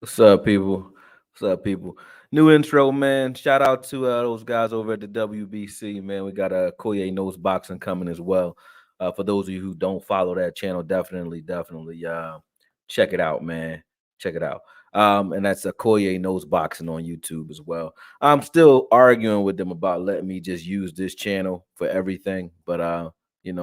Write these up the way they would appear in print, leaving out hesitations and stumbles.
What's up, people? What's up, people? New intro, man. Shout out to those guys over at the WBC, man. We got Koye Nose Boxing coming as well. For those of you who don't follow that channel, definitely check it out, man. Check it out. And that's a Koye Nose Boxing on YouTube as well. I'm still arguing with them about letting me just use this channel for everything, but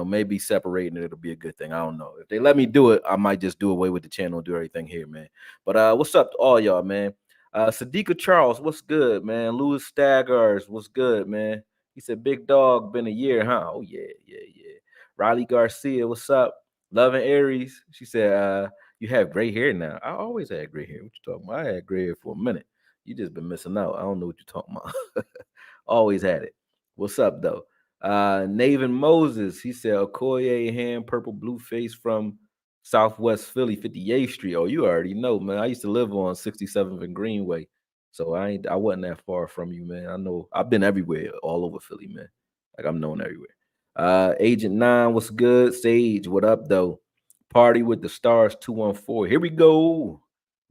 maybe separating it'll be a good thing. I don't know. If they let me do it, I might just do away with the channel and do everything here, man. But what's up to all y'all, man? Sadiqa Charles, what's good, man? Louis Staggers, what's good, man? He said, "Big dog, been a year, huh?" Oh yeah. Riley Garcia, what's up? Loving Aries, she said, "You have gray hair now." I always had gray hair. What you talking about? I had gray hair for a minute. You just been missing out. I don't know what you're talking about. Always had it. What's up though? Navin Moses, he said, "Okoye hand purple blue face from Southwest Philly, 58th Street." Oh, you already know, man. I used to live on 67th and Greenway. So I wasn't that far from you, man. I know I've been everywhere, all over Philly, man. Like I'm known everywhere. Agent 9, what's good? Sage, what up though? Party with the Stars 214. Here we go.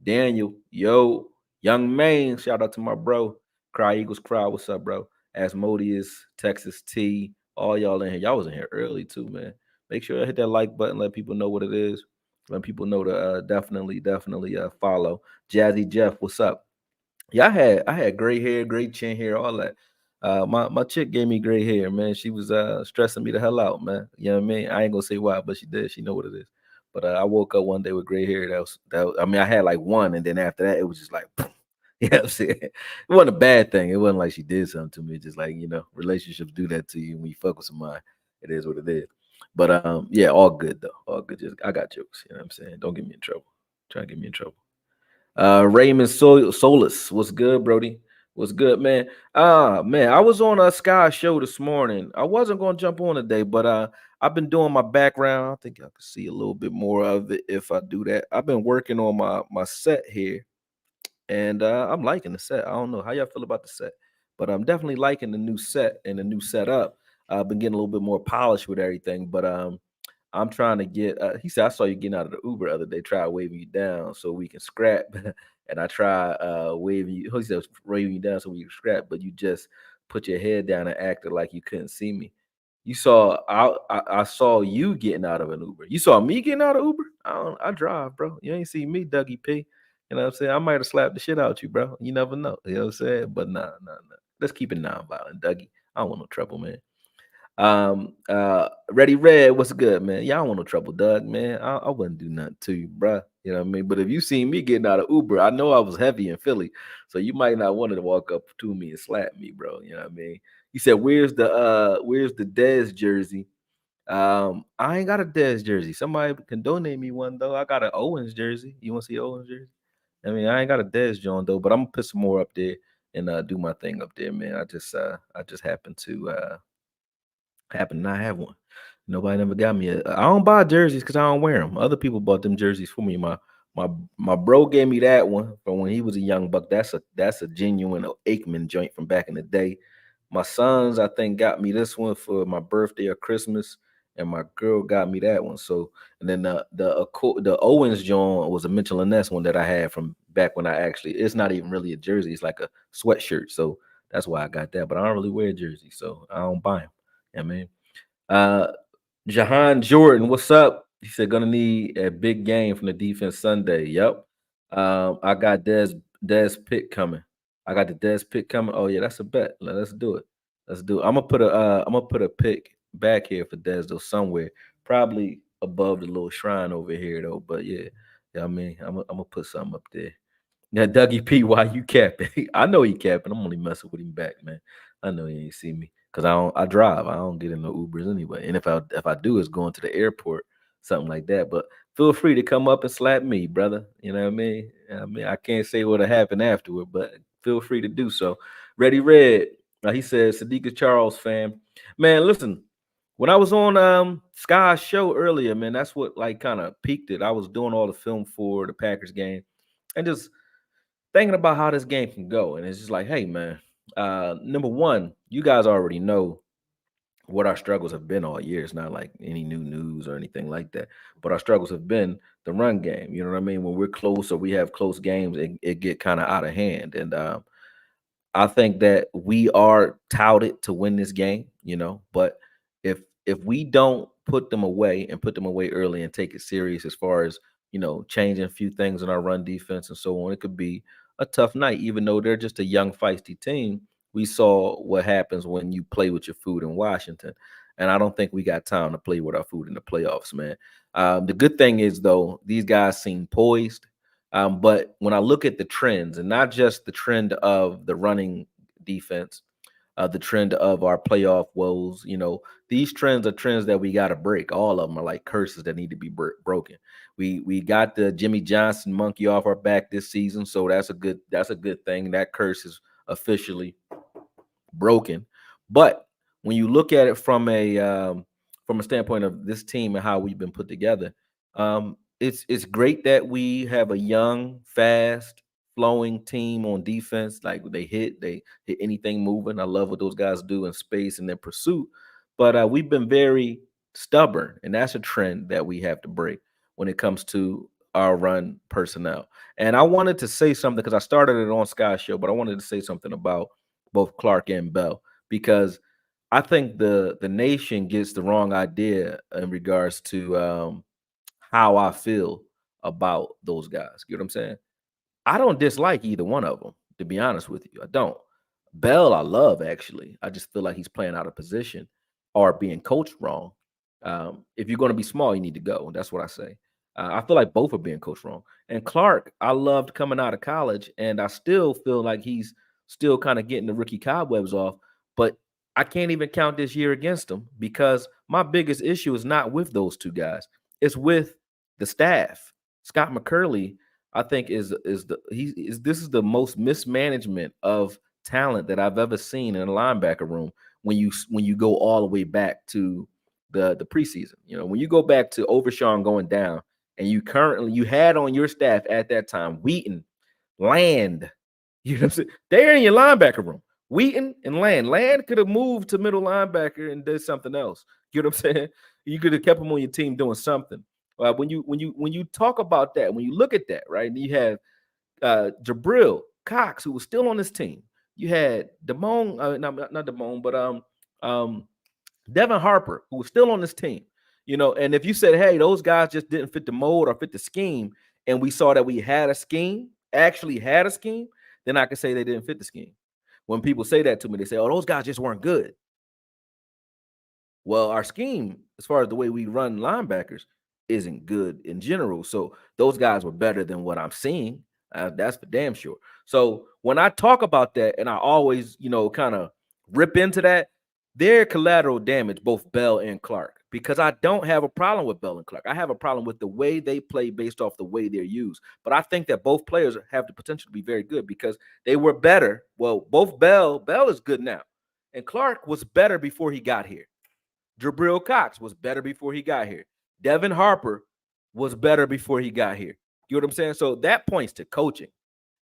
Daniel, yo, young man. Shout out to my bro. Cry Eagles Cry. What's up, bro? Asmodeus, Texas T, all y'all in here. Y'all was in here early too, man. Make sure I hit that like button, let people know what it is. Let people know to definitely follow. Jazzy Jeff, what's up? Yeah, I had gray hair, gray chin hair, all that. My chick gave me gray hair, man. She was stressing me the hell out, man. You know what I mean? I ain't gonna say why, but she did. She know what it is. But I woke up one day with gray hair. I mean, I had like one, and then after that, it was just like, you know what I'm saying? It wasn't a bad thing. It wasn't like she did something to me. It's just like, relationships do that to you when you fuck with somebody. It is what it is. But yeah, all good though. All good. Just I got jokes. You know what I'm saying? Don't get me in trouble. Try to get me in trouble. Raymond Solis, what's good, Brody? What's good, man? Man, I was on a Sky show this morning. I wasn't gonna jump on today, but I've been doing my background. I think I can see a little bit more of it if I do that. I've been working on my set here, and I'm liking the set. I don't know how y'all feel about the set, but I'm definitely liking the new set and the new setup. I've been getting a little bit more polished with everything, but I'm trying to get. He said, "I saw you getting out of the Uber the other day. Try waving you down so we can scrap." And I try waving you. He said, "Waving you down so we can scrap," but you just put your head down and acted like you couldn't see me. You saw I saw you getting out of an Uber. You saw me getting out of Uber. I drive, bro. You ain't see me, Dougie P. You know what I'm saying? I might have slapped the shit out you, bro. You never know. You know what I'm saying? But nah. Let's keep it non-violent, Dougie. I don't want no trouble, man. Ready Red, what's good, man? Y'all don't want no trouble, Doug, man. I wouldn't do nothing to you, bruh. You know what I mean? But if you seen me getting out of Uber, I know I was heavy in Philly, so you might not want to walk up to me and slap me, bro. You know what I mean? He said, where's the Dez jersey? I ain't got a Dez jersey. Somebody can donate me one though. I got an Owens jersey. You want to see Owens jersey? I mean, I ain't got a Dez John though, but I'm gonna put some more up there and do my thing up there, man. I just happen to not have one. Nobody never got me. I don't buy jerseys because I don't wear them. Other people bought them jerseys for me. My my bro gave me that one from when he was a young buck. That's a genuine Aikman joint from back in the day. My sons, I think, got me this one for my birthday or Christmas, and my girl got me that one. So, and then the Owens joint was a Mitchell and Ness one that I had from back when I actually. It's not even really a jersey. It's like a sweatshirt. So that's why I got that. But I don't really wear jerseys, so I don't buy them. I mean, uh, Jahan Jordan, what's up? He said gonna need a big game from the defense Sunday. Yep. I got Des pick coming. I got the Des pick coming. Oh yeah, that's a bet. Let's do it. Let's do it. I'm gonna put a pick back here for Des though somewhere, probably above the little shrine over here though. But yeah, I mean, I'm gonna put something up there. Yeah, Dougie P, why you capping? I know he capping. I'm only messing with him back, man. I know he ain't see me because I drive. I don't get in no Ubers anyway. And if I do, it's going to the airport, something like that. But feel free to come up and slap me, brother. You know what I mean? I can't say what'll happen afterward, but feel free to do so. Ready Red. He says Sadiqa Charles fan. Man, listen. When I was on Sky's show earlier, man, that's what like kind of peaked it. I was doing all the film for the Packers game and just thinking about how this game can go. And it's just like, hey, man, number one, you guys already know what our struggles have been all year. It's not like any new news or anything like that. But our struggles have been the run game. You know what I mean? When we're close or we have close games, it get kind of out of hand. And I think that we are touted to win this game, but if we don't put them away and put them away early and take it serious as far as, changing a few things in our run defense and so on, it could be a tough night, even though they're just a young, feisty team. We saw what happens when you play with your food in Washington. And I don't think we got time to play with our food in the playoffs, man. The good thing is, though, these guys seem poised. But when I look at the trends, and not just the trend of the running defense, the trend of our playoff woes, these trends are trends that we got to break. All of them are like curses that need to be broken. We got the Jimmy Johnson monkey off our back this season, so that's a good thing. That curse is officially broken. But when you look at it from a standpoint of this team and how we've been put together, it's great that we have a young, fast, flowing team on defense. Like they hit anything moving. I love what those guys do in space and their pursuit. But we've been very stubborn, and that's a trend that we have to break when it comes to our run personnel. And I wanted to say something because I started it on Sky Show, but I wanted to say something about both Clark and Bell because I think the nation gets the wrong idea in regards to how I feel about those guys. You know what I'm saying? I don't dislike either one of them, to be honest with you. I don't. Bell, I love actually. I just feel like he's playing out of position or being coached wrong. If you're going to be small, you need to go. That's what I say. I feel like both are being coached wrong. And Clark, I loved coming out of college, and I still feel like he's still kind of getting the rookie cobwebs off. But I can't even count this year against him because my biggest issue is not with those two guys. It's with the staff. Scott McCurley, I think this is the most mismanagement of talent that I've ever seen in a linebacker room when you go all the way back to the preseason. When you go back to Overshawn going down and you had on your staff at that time Wheaton, Land, what I'm saying? They're in your linebacker room. Wheaton and Land. Land could have moved to middle linebacker and did something else. You know what I'm saying? You could have kept him on your team doing something. When you talk about that, when you look at that, right? And you have Jabril Cox, who was still on this team. You had Damone, not Damone, but Devin Harper, who was still on this team. And if you said, hey, those guys just didn't fit the mold or fit the scheme, and we saw that we had a scheme, actually had a scheme, then I could say they didn't fit the scheme. When people say that to me, they say, oh, those guys just weren't good. Well, our scheme, as far as the way we run linebackers, isn't good in general. So those guys were better than what I'm seeing. That's for damn sure. So when I talk about that, and I always, kind of rip into that, they're collateral damage, both Bell and Clark, because I don't have a problem with Bell and Clark. I have a problem with the way they play based off the way they're used. But I think that both players have the potential to be very good because they were better. Well, both Bell is good now, and Clark was better before he got here. Jabril Cox was better before he got here. Devin Harper was better before he got here. You know what I'm saying? So that points to coaching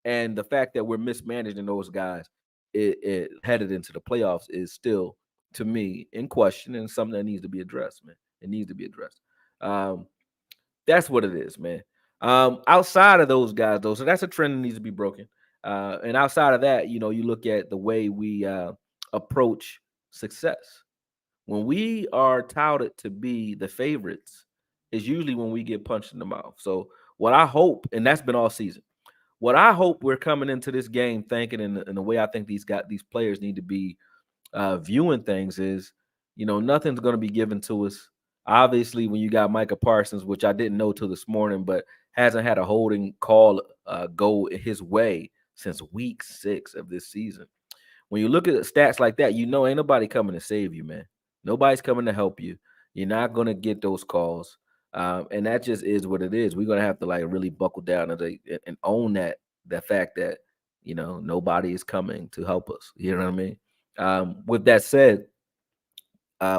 and the fact that we're mismanaging those guys it headed into the playoffs is still, to me, in question and something that needs to be addressed, man. It needs to be addressed. Um, that's what it is, man. Outside of those guys, though, so that's a trend that needs to be broken. And outside of that, you look at the way we approach success when we are touted to be the favorites, is usually when we get punched in the mouth. So what I hope, and that's been all season, what I hope we're coming into this game thinking, in the way I think these players need to be viewing things is, nothing's going to be given to us. Obviously, when you got Micah Parsons, which I didn't know till this morning, but hasn't had a holding call go his way since week 6 of this season. When you look at stats like that, ain't nobody coming to save you, man. Nobody's coming to help you. You're not going to get those calls. And that just is what it is. We're going to have to really buckle down and own that fact that, nobody is coming to help us. You know what I mean? With that said,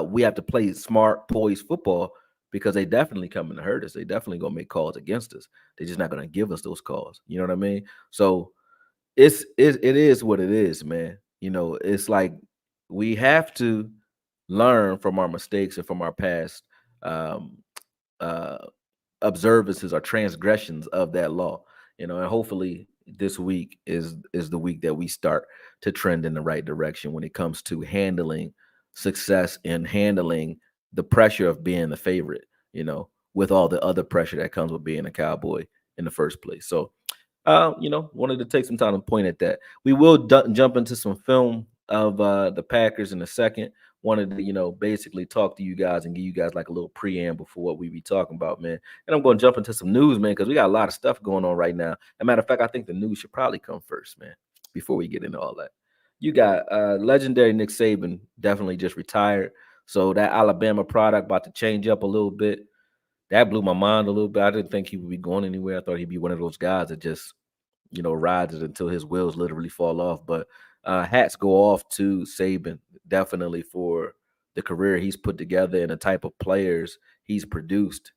we have to play smart, poised football because they definitely coming to hurt us. They definitely going to make calls against us. They're just not going to give us those calls. You know what I mean? So it is what it is, man. It's like we have to learn from our mistakes and from our past um, uh, observances or transgressions of that law. And hopefully this week is the week that we start to trend in the right direction when it comes to handling success and handling the pressure of being the favorite, with all the other pressure that comes with being a Cowboy in the first place. So wanted to take some time to point at that. We will jump into some film of the Packers in a second. Wanted to, basically talk to you guys and give you guys like a little preamble for what we be talking about, man. And I'm going to jump into some news, man, because we got a lot of stuff going on right now. As a matter of fact, I think the news should probably come first, man, before we get into all that. You got legendary Nick Saban definitely just retired. So that Alabama product about to change up a little bit. That blew my mind a little bit. I didn't think he would be going anywhere. I thought he'd be one of those guys that just rides it until his wheels literally fall off. But hats go off to Saban definitely for the career he's put together and the type of players he's produced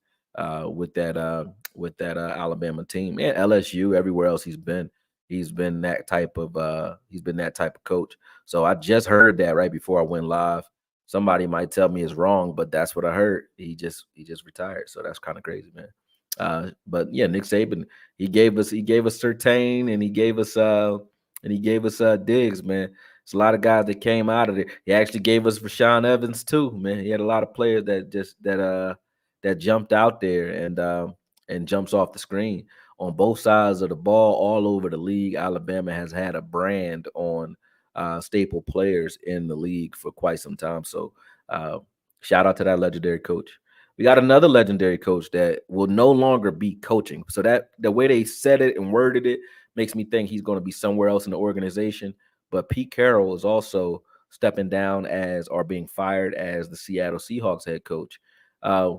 with that Alabama team and LSU. Everywhere else he's been that type of coach. So I just heard that right before I went live. Somebody might tell me it's wrong, but that's what I heard. He just retired, so that's kind of crazy, man. But yeah, Nick Saban, he gave us Certain and he gave us Diggs, man. It's a lot of guys that came out of there. He actually gave us Rashawn Evans too, man. He had a lot of players that jumped out there and jumps off the screen on both sides of the ball, all over the league. Alabama has had a brand on staple players in the league for quite some time. So uh, shout out to that legendary coach. We got another legendary coach that will no longer be coaching. So that the way they said it and worded it makes me think he's going to be somewhere else in the organization. But Pete Carroll is also stepping down as or being fired as the Seattle Seahawks head coach. Uh,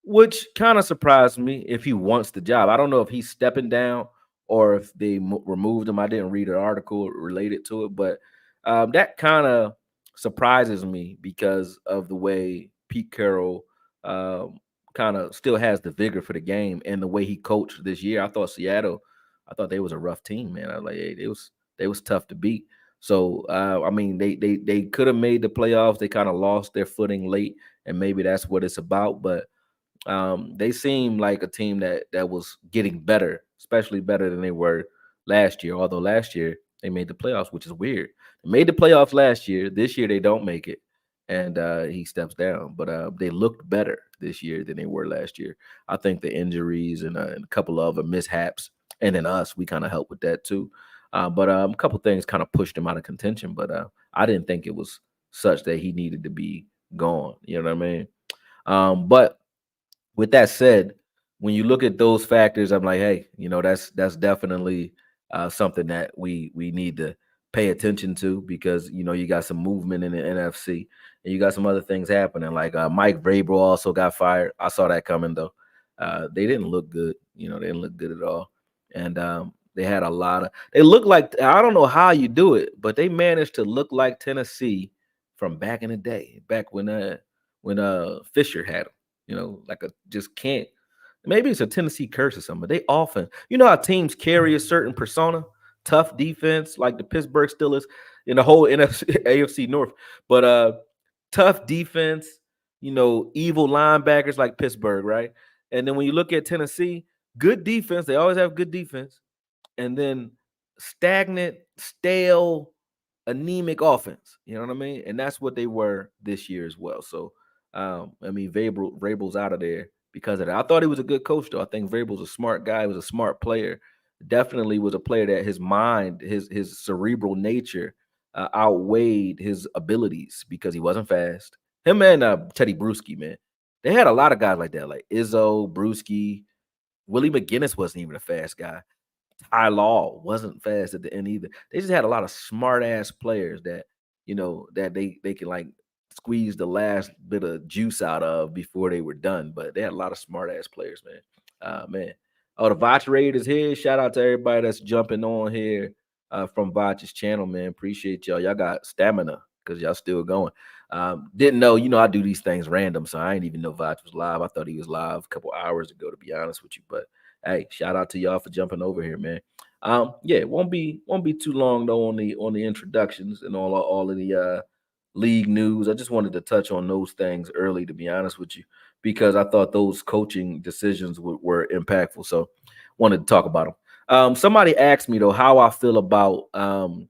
which kind of surprised me if he wants the job. I don't know if he's stepping down or if they removed him. I didn't read an article related to it, but that kind of surprises me because of the way Pete Carroll kind of still has the vigor for the game and the way he coached this year. I thought they was a rough team, man. I was like, hey, they was tough to beat. So I mean, they could have made the playoffs. They kind of lost their footing late, and maybe that's what it's about. But they seem like a team that was getting better, especially better than they were last year. Although last year they made the playoffs, which is weird. They made the playoffs last year. This year they don't make it, and he steps down. But they looked better this year than they were last year. I think the injuries and a couple of other mishaps, and then us, we kind of helped with that too. But a couple things kind of pushed him out of contention. But I didn't think it was such that he needed to be gone. You know what I mean? But with that said, when you look at those factors, I'm like, hey, that's definitely something that we need to pay attention to because you got some movement in the NFC and you got some other things happening. Like Mike Vrabel also got fired. I saw that coming though. They didn't look good. They didn't look good at all, and they had a lot of. They look like I don't know how you do it, but they managed to look like Tennessee from back in the day, back when Fisher had them. Like a just can't. Maybe it's a Tennessee curse or something. But they often, how teams carry a certain persona, tough defense, like the Pittsburgh Steelers in the whole NFC, AFC North. But tough defense, evil linebackers like Pittsburgh, right? And then when you look at Tennessee, good defense. They always have good defense, and then stagnant, stale, anemic offense. You know what I mean? And that's what they were this year as well. So, I mean, Vrabel's out of there because of that. I thought he was a good coach, though. I think Vrabel's a smart guy. He was a smart player. Definitely was a player that his mind, his cerebral nature, outweighed his abilities because he wasn't fast. Him and Teddy Bruschi, man, they had a lot of guys like that, like Izzo, Bruschi. Willie McGinnis wasn't even a fast guy. Ty Law wasn't fast at the end either. They just had a lot of smart ass players that that they can like squeeze the last bit of juice out of before they were done. But they had a lot of smart ass players, man. Man. Oh, the Vach raid is here. Shout out to everybody that's jumping on here from Vach's channel, man. Appreciate y'all. Y'all got stamina because y'all still going. Didn't know, I do these things random, so I didn't even know Vach was live. I thought he was live a couple hours ago, to be honest with you. But hey, shout out to y'all for jumping over here, man. Yeah, it won't be too long though on the introductions and all of the league news. I just wanted to touch on those things early, to be honest with you, because I thought those coaching decisions were impactful. So wanted to talk about them. Somebody asked me though how I feel about um,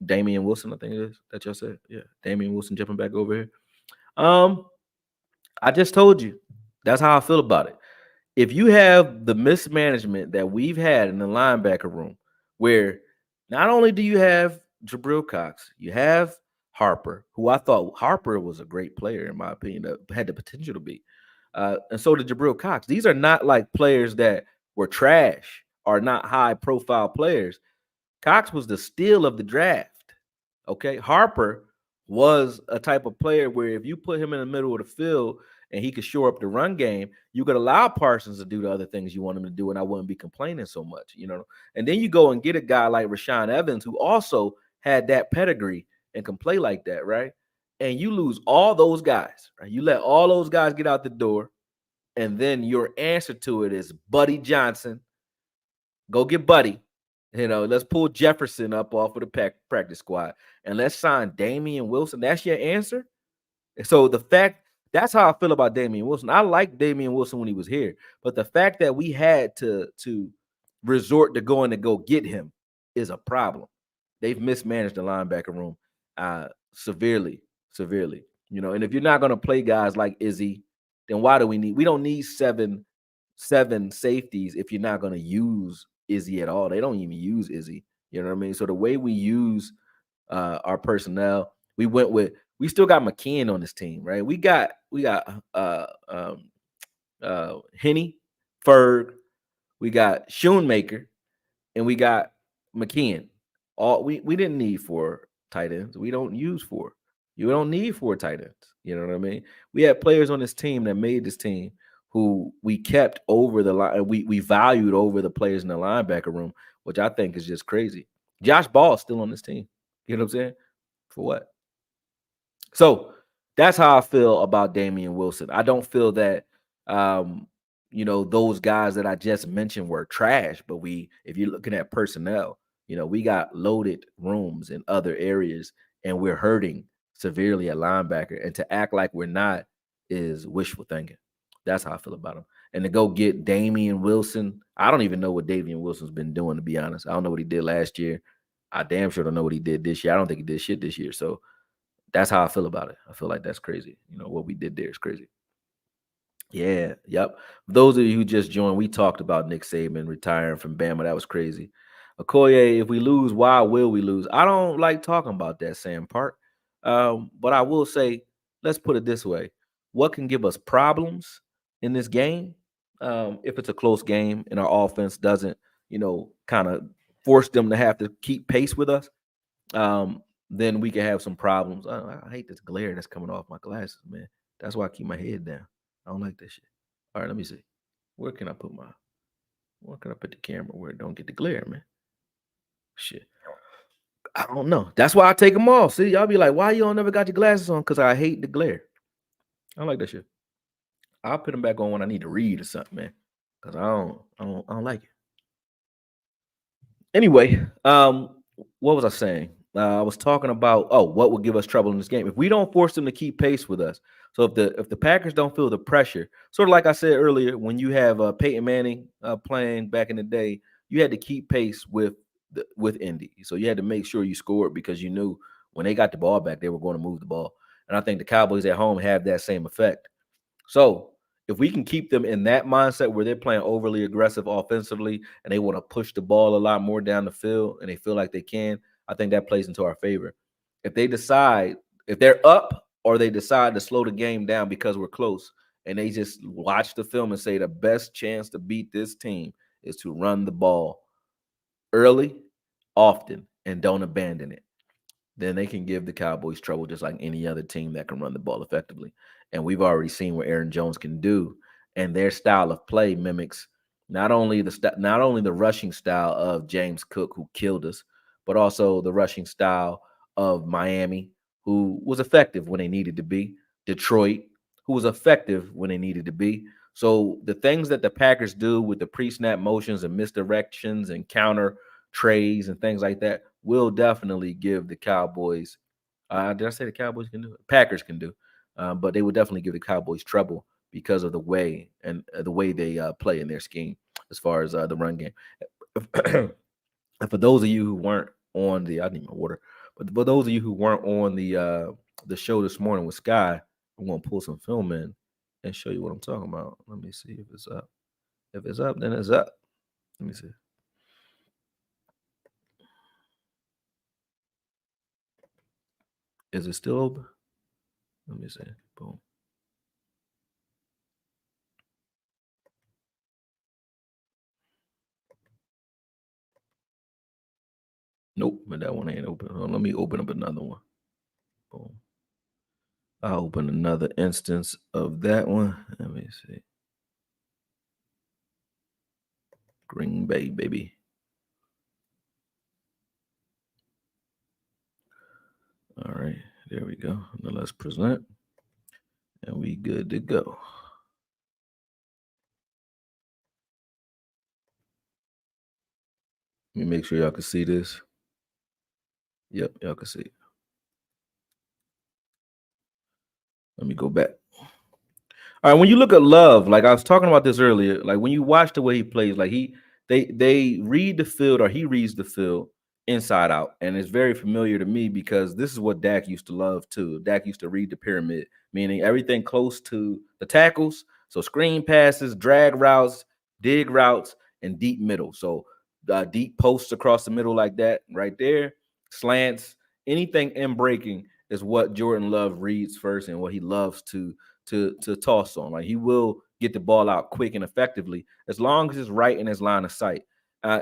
Damian Wilson. I think it is that y'all said. Yeah, Damian Wilson jumping back over here. Um, I just told you that's how I feel about it. If you have the mismanagement that we've had in the linebacker room, where not only do you have Jabril Cox, you have Harper, who I thought Harper was a great player, in my opinion, that had the potential to be. And so did Jabril Cox. These are not like players that were trash or not high profile players. Cox was the steal of the draft. Okay. Harper was a type of player where if you put him in the middle of the field and he could shore up the run game, you could allow Parsons to do the other things you want him to do, and I wouldn't be complaining so much. And then you go and get a guy like Rashaan Evans, who also had that pedigree and can play like that, right? And you lose all those guys, right? You let all those guys get out the door, and then your answer to it is Buddy Johnson. Go get Buddy. Let's pull Jefferson up off of the practice squad and let's sign Damian Wilson. That's your answer. So that's how I feel about Damian Wilson. I like Damian Wilson when he was here, but the fact that we had to resort to going to go get him is a problem. They've mismanaged the linebacker room severely, severely. And if you're not going to play guys like Izzy, then why do we don't need seven safeties if you're not going to use Izzy at all. They don't even use Izzy. You know what I mean? So the way we use our personnel, we still got McKeon on this team, right? We got Henny, Ferg, we got Schoonmaker, and we got McKeon. All we didn't need four tight ends. We don't use four. You don't need four tight ends. You know what I mean? We had players on this team that made this team who we kept over the line. We valued over the players in the linebacker room, which I think is just crazy. Josh Ball is still on this team. You know what I'm saying? For what? So that's how I feel about Damian Wilson. I don't feel that those guys that I just mentioned were trash, but if you're looking at personnel, we got loaded rooms in other areas and we're hurting severely at linebacker. And to act like we're not is wishful thinking. That's how I feel about him. And to go get Damian Wilson, I don't even know what Damian Wilson's been doing, to be honest. I don't know what he did last year. I damn sure don't know what he did this year. I don't think he did shit this year. So that's how I feel about it. I feel like that's crazy. What we did there is crazy. Yeah, yep. Those of you who just joined, we talked about Nick Saban retiring from Bama. That was crazy. Okoye, if we lose, why will we lose? I don't like talking about that, Sam Park. But I will say, let's put it this way. What can give us problems in this game? If it's a close game and our offense doesn't, kind of force them to have to keep pace with us, then we can have some problems. I hate this glare that's coming off my glasses, man. That's why I keep my head down. I don't like this shit. All right, let me see. Where can I put the camera where it don't get the glare, man? Shit. I don't know. That's why I take them off. See, y'all be like, why you don't never got your glasses on? Because I hate the glare. I don't like that shit. I'll put them back on when I need to read or something, man. Because I don't like it. Anyway, what was I saying? I was talking about what will give us trouble in this game if we don't force them to keep pace with us. So if the Packers don't feel the pressure, sort of like I said earlier, when you have Peyton Manning playing back in the day, you had to keep pace with Indy. So you had to make sure you scored because you knew when they got the ball back, they were going to move the ball. And I think the Cowboys at home have that same effect. So if we can keep them in that mindset where they're playing overly aggressive offensively and they want to push the ball a lot more down the field and they feel like they can, I think that plays into our favor. If they're up or they decide to slow the game down because we're close and they just watch the film and say the best chance to beat this team is to run the ball early, often, and don't abandon it, then they can give the Cowboys trouble just like any other team that can run the ball effectively. And we've already seen what Aaron Jones can do, and their style of play mimics not only the rushing style of James Cook, who killed us, but also the rushing style of Miami, who was effective when they needed to be, Detroit, who was effective when they needed to be. So the things that the Packers do with the pre-snap motions and misdirections and counter trays and things like that will definitely give the Cowboys Did I say the Cowboys can do it? Packers can do, but they would definitely give the Cowboys trouble because of the way and the way they play in their scheme as far as the run game. And for those of you who weren't on the, I need my water. But for those of you who weren't on the show this morning with Sky, I'm gonna pull some film in and show you what I'm talking about. Let me see if it's up. If it's up, then it's up. Let me see. Is it still open? Let me see. Boom. Nope, but that one ain't open. Let me open up another one. Boom. I'll open another instance of that one. Let me see. Green Bay, baby. All right, there we go. Now let's present, and we good to go. Let me make sure y'all can see this. Yep, y'all can see it. Let me go back. All right, when you look at Love, like I was talking about this earlier, like when you watch the way he plays, like they read the field or he reads the field inside out, and it's very familiar to me because this is what Dak used to love too. Dak used to read the pyramid, meaning everything close to the tackles, so screen passes, drag routes, dig routes, and deep middle. So deep posts across the middle like that, right there, slants, anything in breaking is what Jordan Love reads first and what he loves to toss on. Like he will get the ball out quick and effectively as long as it's right in his line of sight,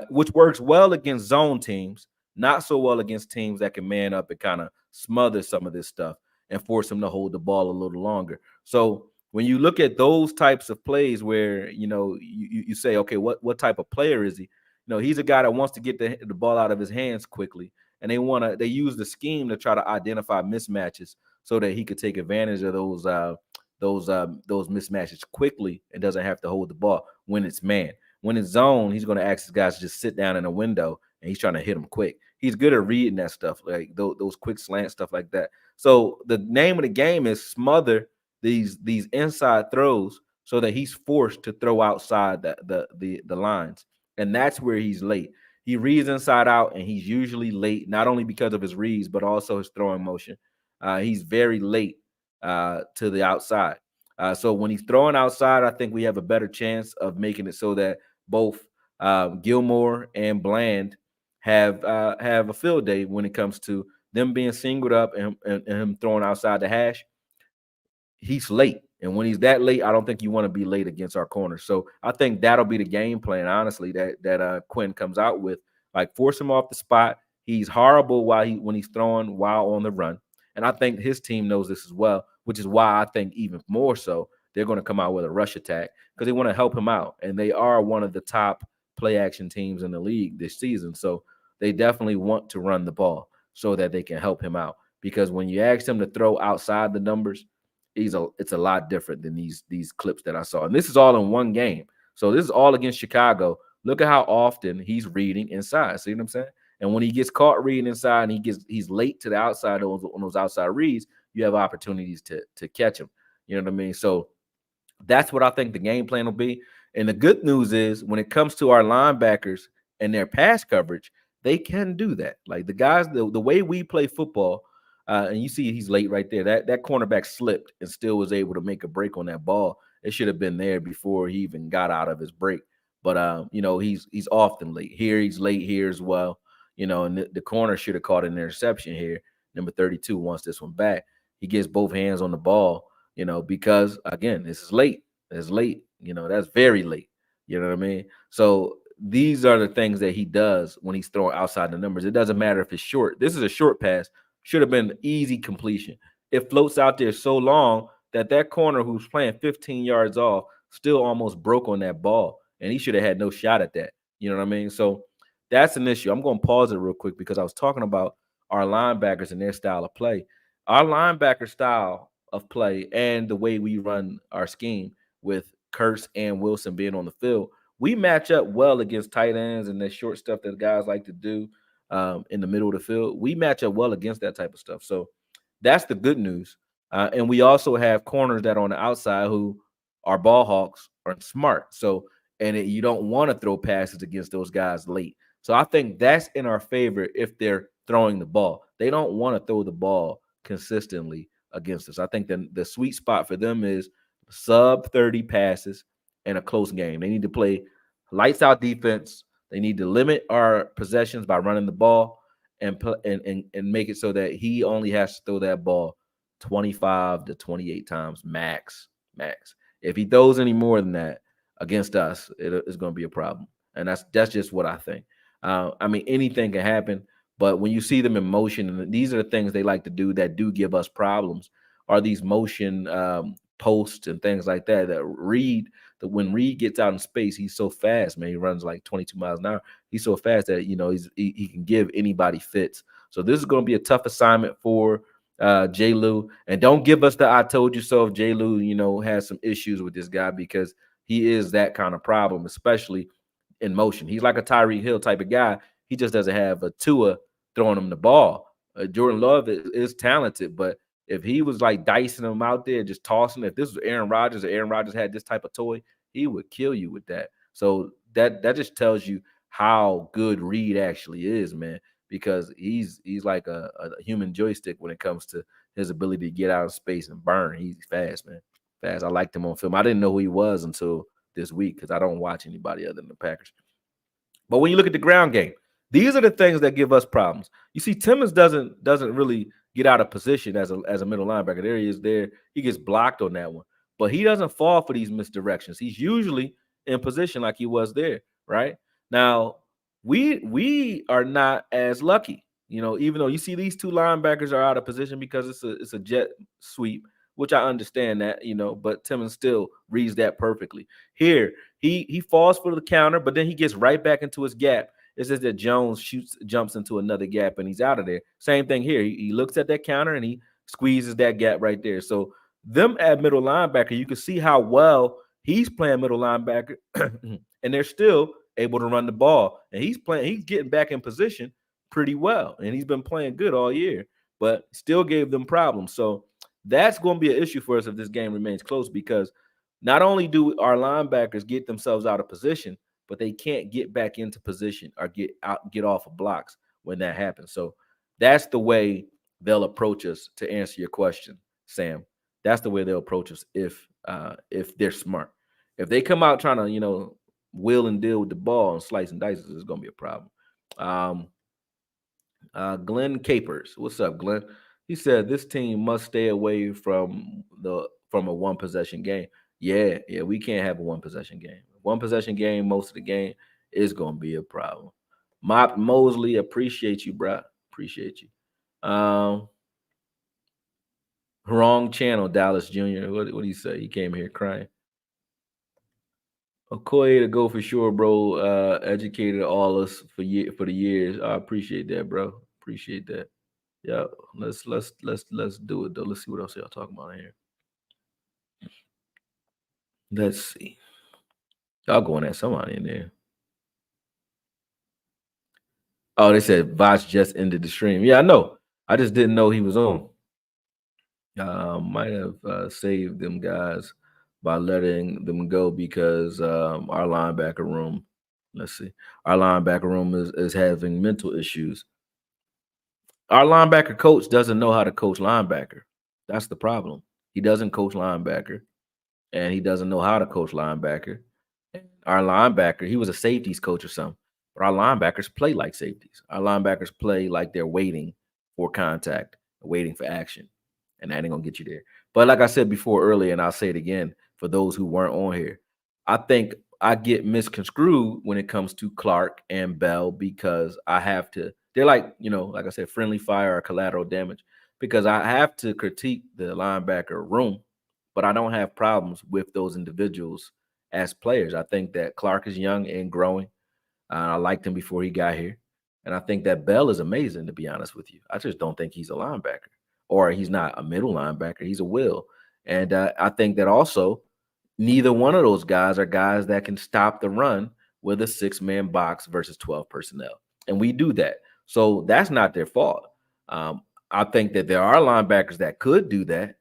which works well against zone teams, not so well against teams that can man up and kind of smother some of this stuff and force them to hold the ball a little longer. So when you look at those types of plays where you say, okay, what type of player is he? He's a guy that wants to get the ball out of his hands quickly, and they use the scheme to try to identify mismatches so that he could take advantage of those mismatches quickly and doesn't have to hold the ball when it's man. When it's zone, he's going to ask his guys to just sit down in a window and he's trying to hit them quick. He's good at reading that stuff, like those quick slant stuff like that. So the name of the game is smother these inside throws so that he's forced to throw outside the lines, and that's where he's late. He reads inside out, and he's usually late not only because of his reads but also his throwing motion. He's very late to the outside. So when he's throwing outside, I think we have a better chance of making it so that both Gilmore and Bland have a field day when it comes to them being singled up and him throwing outside the hash. He's late. And when he's that late, I don't think you want to be late against our corners. So I think that'll be the game plan, honestly, that Quinn comes out with. Like force him off the spot. He's horrible when he's throwing while on the run. And I think his team knows this as well, which is why I think even more so they're going to come out with a rush attack because they want to help him out. And they are one of the top play action teams in the league this season. So they definitely want to run the ball so that they can help him out. Because when you ask him to throw outside the numbers, it's a lot different than these clips that I saw. And this is all in one game. So this is all against Chicago. Look at how often he's reading inside. See what I'm saying? And when he gets caught reading inside and he's late to the outside on those outside reads, you have opportunities to catch him. You know what I mean? So that's what I think the game plan will be. And the good news is when it comes to our linebackers and their pass coverage, they can do that. Like the guys, the way we play football, and you see he's late right there. That cornerback slipped and still was able to make a break on that ball. It should have been there before he even got out of his break. But he's often late. Here he's late here as well. And the corner should have caught an interception here. Number 32 wants this one back. He gets both hands on the ball, because again, this is late. It's late. That's very late. You know what I mean? So these are the things that he does when he's throwing outside the numbers. It doesn't matter if it's short. This is a short pass. Should have been easy completion. It floats out there so long that corner who's playing 15 yards off still almost broke on that ball, and he should have had no shot at that. You know what I mean? So that's an issue. I'm going to pause it real quick because I was talking about our linebackers and their style of play. Our linebacker style of play and the way we run our scheme with Kurtz and Wilson being on the field, we match up well against tight ends and the short stuff that guys like to do in the middle of the field. We match up well against that type of stuff. So That's the good news. And we also have corners that are on the outside who are ball hawks or smart. So, you don't want to throw passes against those guys late. So I think that's in our favor if they're throwing the ball. They don't want to throw the ball consistently against us. I think the sweet spot for them is sub 30 passes and a close game. They need to play lights out defense. They need to limit our possessions by running the ball and make it so that he only has to throw that ball 25 to 28 times max. Max. If he throws any more than that against us, it's going to be a problem. And that's just what I think. I mean, anything can happen, but when you see them in motion, and these are the things they like to do that do give us problems, are these motion posts and things like that. That when Reed gets out in space, he's so fast, man. He runs like 22 miles an hour. He's so fast that he can give anybody fits. So this is going to be a tough assignment for J. Lou. And don't give us the "I told you so" if J. Lou, has some issues with this guy, because he is that kind of problem, especially in motion. He's like a Tyreek Hill type of guy. He just doesn't have a Tua throwing him the ball. Jordan Love is talented, but if he was like dicing him out there, just tossing, if this was Aaron Rodgers, or Aaron Rodgers had this type of toy, he would kill you with that. So that just tells you how good Reed actually is, man, because he's like a human joystick when it comes to his ability to get out of space and burn. He's fast, man. Fast. I liked him on film. I didn't know who he was until this week because I don't watch anybody other than the Packers. But when you look at the ground game, these are the things that give us problems. You see, Timmons doesn't really get out of position as a middle linebacker. There he is. There he gets blocked on that one, but he doesn't fall for these misdirections. He's usually in position like he was there. Right now, we are not as lucky. Even though you see these two linebackers are out of position because it's a jet sweep, which I understand that, but Timmons still reads that perfectly. Here, he falls for the counter, but then he gets right back into his gap. It's just that Jones jumps into another gap, and he's out of there. Same thing here. He looks at that counter and he squeezes that gap right there. So them at middle linebacker, you can see how well he's playing middle linebacker, and they're still able to run the ball. And he's getting back in position pretty well, and he's been playing good all year, but still gave them problems. So that's going to be an issue for us if this game remains close, because not only do our linebackers get themselves out of position, but they can't get back into position or get off of blocks when that happens. So that's the way they'll approach us. To answer your question, Sam, that's the way they'll approach us if they're smart. If they come out trying to wheel and deal with the ball and slice and dice, it's going to be a problem. Glenn Capers, what's up, Glenn? He said this team must stay away from a one possession game. Yeah, we can't have a one possession game. One possession game, most of the game is gonna be a problem. Mop Mosley, appreciate you, bro. Appreciate you. Wrong channel, Dallas Jr. What do you say? He came here crying. Okoye to go for sure, bro. Educated all us for the years. I appreciate that, bro. Appreciate that. Yeah, let's do it though. Let's see what else y'all talking about here. Let's see. Y'all going at somebody in there. Oh, they said Voch just ended the stream. Yeah, I know. I just didn't know he was on. Might have saved them guys by letting them go because our linebacker room. Let's see. Our linebacker room is having mental issues. Our linebacker coach doesn't know how to coach linebacker. That's the problem. He doesn't coach linebacker, and he doesn't know how to coach linebacker. And our linebacker, he was a safeties coach or something, but our linebackers play like safeties. Our linebackers play like they're waiting for contact, waiting for action, and that ain't gonna get you there. But like I said before earlier, and I'll say it again for those who weren't on here, I think I get misconstrued when it comes to Clark and Bell because I have to. They're like, like I said, friendly fire or collateral damage, because I have to critique the linebacker room, but I don't have problems with those individuals as players. I think that Clark is young and growing. I liked him before he got here. And I think that Bell is amazing, to be honest with you. I just don't think he's a linebacker, or he's not a middle linebacker. He's a will. And I think that also neither one of those guys are guys that can stop the run with a 6-man box versus 12 personnel. And we do that. So that's not their fault. I think that there are linebackers that could do that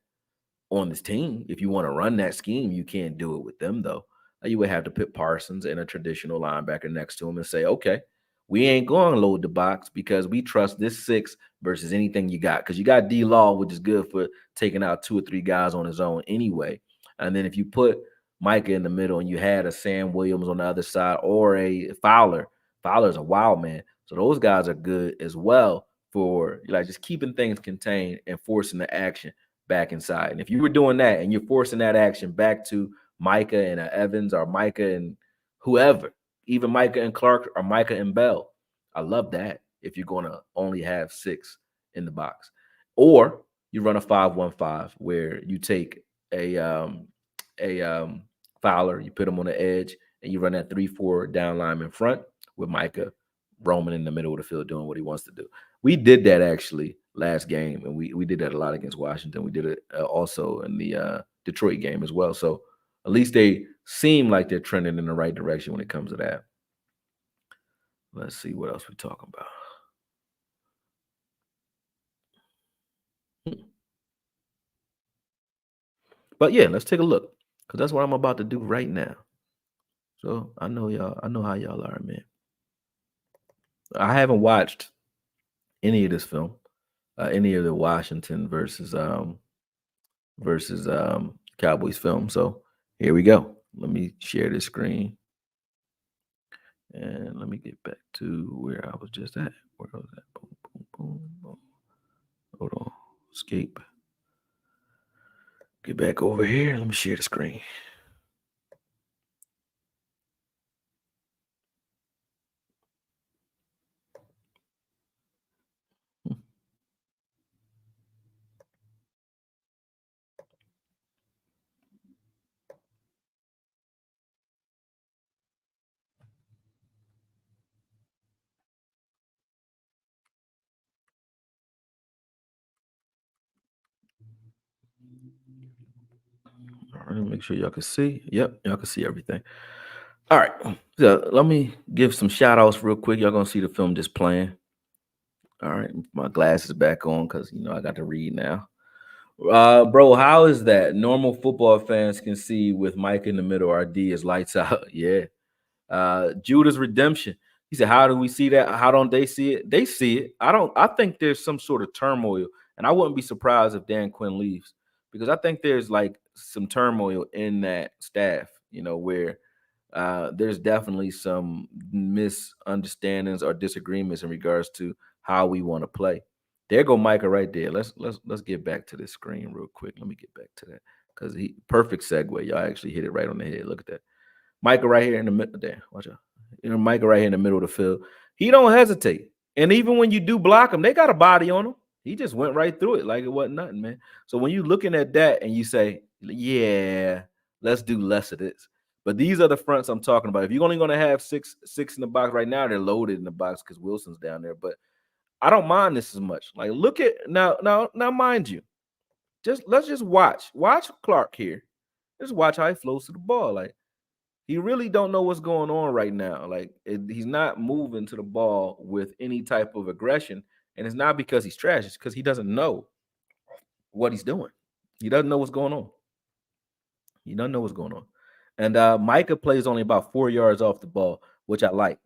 on this team. If you want to run that scheme, you can't do it with them though. You would have to put Parsons and a traditional linebacker next to him and say, okay, we ain't going to load the box because we trust this six versus anything you got. Because you got D Law, which is good for taking out two or three guys on his own anyway. And then if you put Micah in the middle and you had a Sam Williams on the other side or a Fowler, Fowler's a wild man. So those guys are good as well for like just keeping things contained and forcing the action back inside. And if you were doing that and you're forcing that action back to Micah and Evans or Micah and whoever, even Micah and Clark or Micah and Bell, I love that if you're going to only have six in the box. Or you run a 5-1-5 where you take a Fowler, you put him on the edge, and you run that 3-4 down lineman front with Micah roaming in the middle of the field doing what he wants to do. We did that actually last game, and we did that a lot against Washington. We did it also in the Detroit game as well. So at least they seem like they're trending in the right direction when it comes to that. Let's see what else we're talking about. But yeah, let's take a look because that's what I'm about to do right now. So I know y'all. I know how y'all are, man. I haven't watched any of this film, any of the Washington versus Cowboys film. So here we go. Let me share this screen. And let me get back to where I was just at. Where was that? Boom, boom, boom, boom. Hold on. Escape. Get back over here. Let me share the screen. All right, make sure y'all can see. Yep, y'all can see everything. All right. So let me give some shout outs real quick. Y'all gonna see the film just playing. All right, my glasses back on because I got to read now. Bro, how is that? Normal football fans can see with Mike in the middle, our D is lights out. Yeah. Judah's redemption. He said, how do we see that? How don't they see it? They see it. I think there's some sort of turmoil, and I wouldn't be surprised if Dan Quinn leaves because I think there's like some turmoil in that staff, where there's definitely some misunderstandings or disagreements in regards to how we want to play. There go Micah right there. Let's get back to this screen real quick. Let me get back to that because he perfect segue. Y'all actually hit it right on the head. Look at that. Micah right here in the middle. There, watch out. Micah right here in the middle of the field. He don't hesitate. And even when you do block him, they got a body on him. He just went right through it like it wasn't nothing, man. So when you're looking at that and you say, yeah, let's do less of this. But these are the fronts I'm talking about. If you're only going to have six in the box right now, they're loaded in the box because Wilson's down there. But I don't mind this as much. Like, look at now, mind you, let's just watch Clark here. Just watch how he flows to the ball. Like he really don't know what's going on right now. Like he's not moving to the ball with any type of aggression, and it's not because he's trash. It's because he doesn't know what he's doing. He doesn't know what's going on. He doesn't know what's going on. And Micah plays only about 4 yards off the ball, which I like.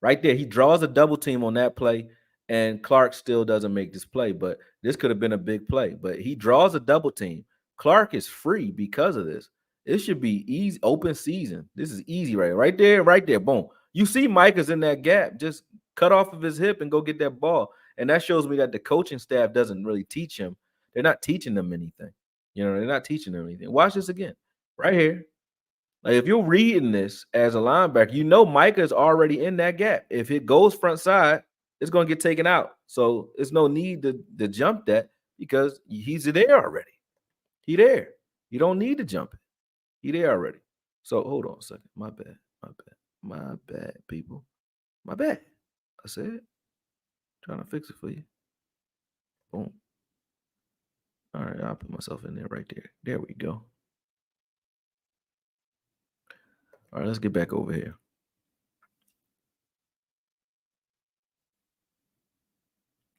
Right there, he draws a double team on that play, and Clark still doesn't make this play. But this could have been a big play. But he draws a double team. Clark is free because of this. It should be easy, open season. This is easy, right there, right there. Boom. You see Micah's in that gap. Just cut off of his hip and go get that ball. And that shows me that the coaching staff doesn't really teach him. They're not teaching them anything. They're not teaching them anything. Watch this again. Right here. Like if you're reading this as a linebacker, Micah is already in that gap. If it goes front side, it's going to get taken out. So it's no need to jump that because he's there already. He there. You don't need to jump it. He there already. So hold on a second. My bad. My bad, people. My bad. I said, trying to fix it for you. Boom. All right, I'll put myself in there right there. There we go. All right, let's get back over here.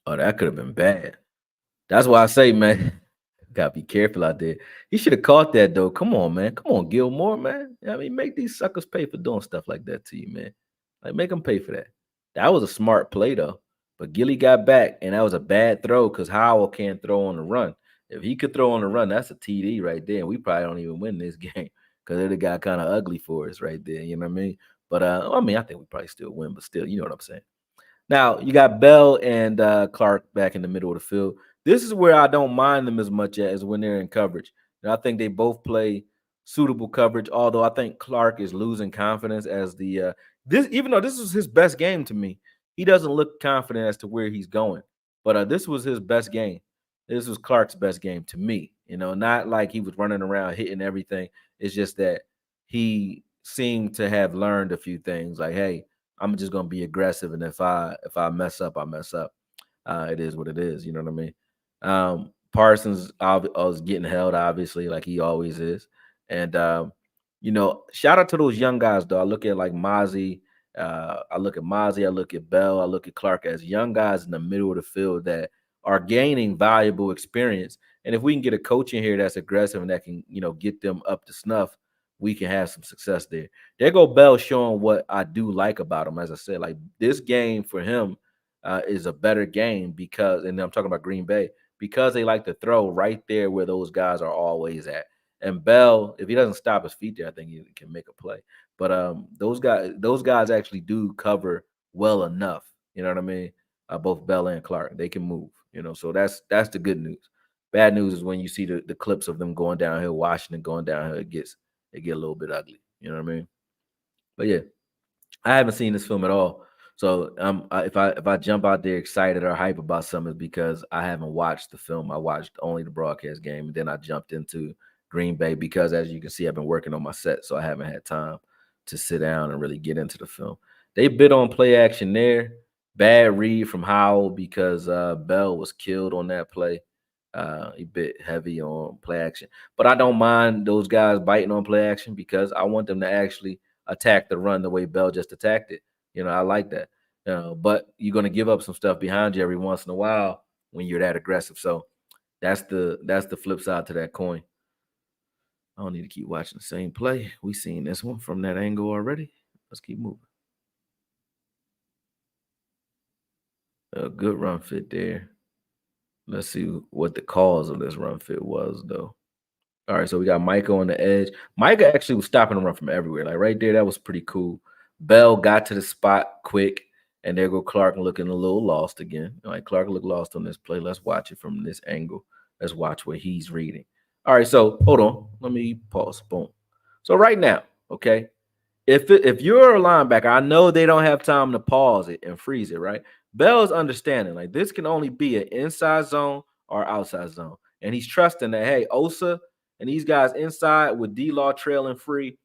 Oh, that could have been bad. That's why I say, man, gotta be careful out there. He should have caught that though. Come on, man. Come on, Gilmore, man. I mean, make these suckers pay for doing stuff like that to you, man. Like, make them pay for that. That was a smart play though. But Gilly got back, and that was a bad throw because Howell can't throw on the run. If he could throw on the run, that's a TD right there. And we probably don't even win this game because it got kind of ugly for us right there. You know what I mean? But I mean, I think we probably still win, but still, you know what I'm saying. Now you got Bell and Clark back in the middle of the field. This is where I don't mind them as much as when they're in coverage. And I think they both play suitable coverage. Although I think Clark is losing confidence as the this, even though this was his best game to me, he doesn't look confident as to where he's going. But this was his best game. This was Clark's best game to me. You know, not like he was running around hitting everything. It's just that he seemed to have learned a few things. Like, hey, I'm just gonna be aggressive, and if I mess up, I mess up. It is what it is. You know what I mean? Parsons was getting held, obviously, like he always is. And shout out to those young guys, though. I look at like Mozzie, I look at Mozzie, I look at Bell, I look at Clark as young guys in the middle of the field that are gaining valuable experience. And if we can get a coach in here that's aggressive and that can, get them up to snuff, we can have some success there. There go Bell showing what I do like about him. As I said, like this game for him is a better game because, and I'm talking about Green Bay, because they like to throw right there where those guys are always at. And Bell, if he doesn't stop his feet there, I think he can make a play. But those guys actually do cover well enough. You know what I mean? Both Bell and Clark, they can move. So that's the good news. Bad news is when you see the clips of them going downhill, Washington going downhill, it get a little bit ugly. You know what I mean? But yeah, I haven't seen this film at all. So if I jump out there excited or hype about something, it's because I haven't watched the film. I watched only the broadcast game, and then I jumped into Green Bay because, as you can see, I've been working on my set, so I haven't had time to sit down and really get into the film. They bid on play action there. Bad read from Howell because Bell was killed on that play. He bit heavy on play action, but I don't mind those guys biting on play action because I want them to actually attack the run the way Bell just attacked it. I like that. But you're going to give up some stuff behind you every once in a while when you're that aggressive. So that's the flip side to that coin. I don't need to keep watching the same play. We seen this one from that angle already. Let's keep moving. A good run fit there. Let's see what the cause of this run fit was, though. All right, so we got Micah on the edge. Micah actually was stopping the run from everywhere. Like right there, that was pretty cool. Bell got to the spot quick, and there go Clark looking a little lost again. All right, Clark looked lost on this play. Let's watch it from this angle. Let's watch what he's reading. All right, so hold on. Let me pause. Boom. So right now, okay, if you're a linebacker, I know they don't have time to pause it and freeze it, right? Bell's understanding like this can only be an inside zone or outside zone, and he's trusting that hey, Osa and these guys inside with D-Law trailing free.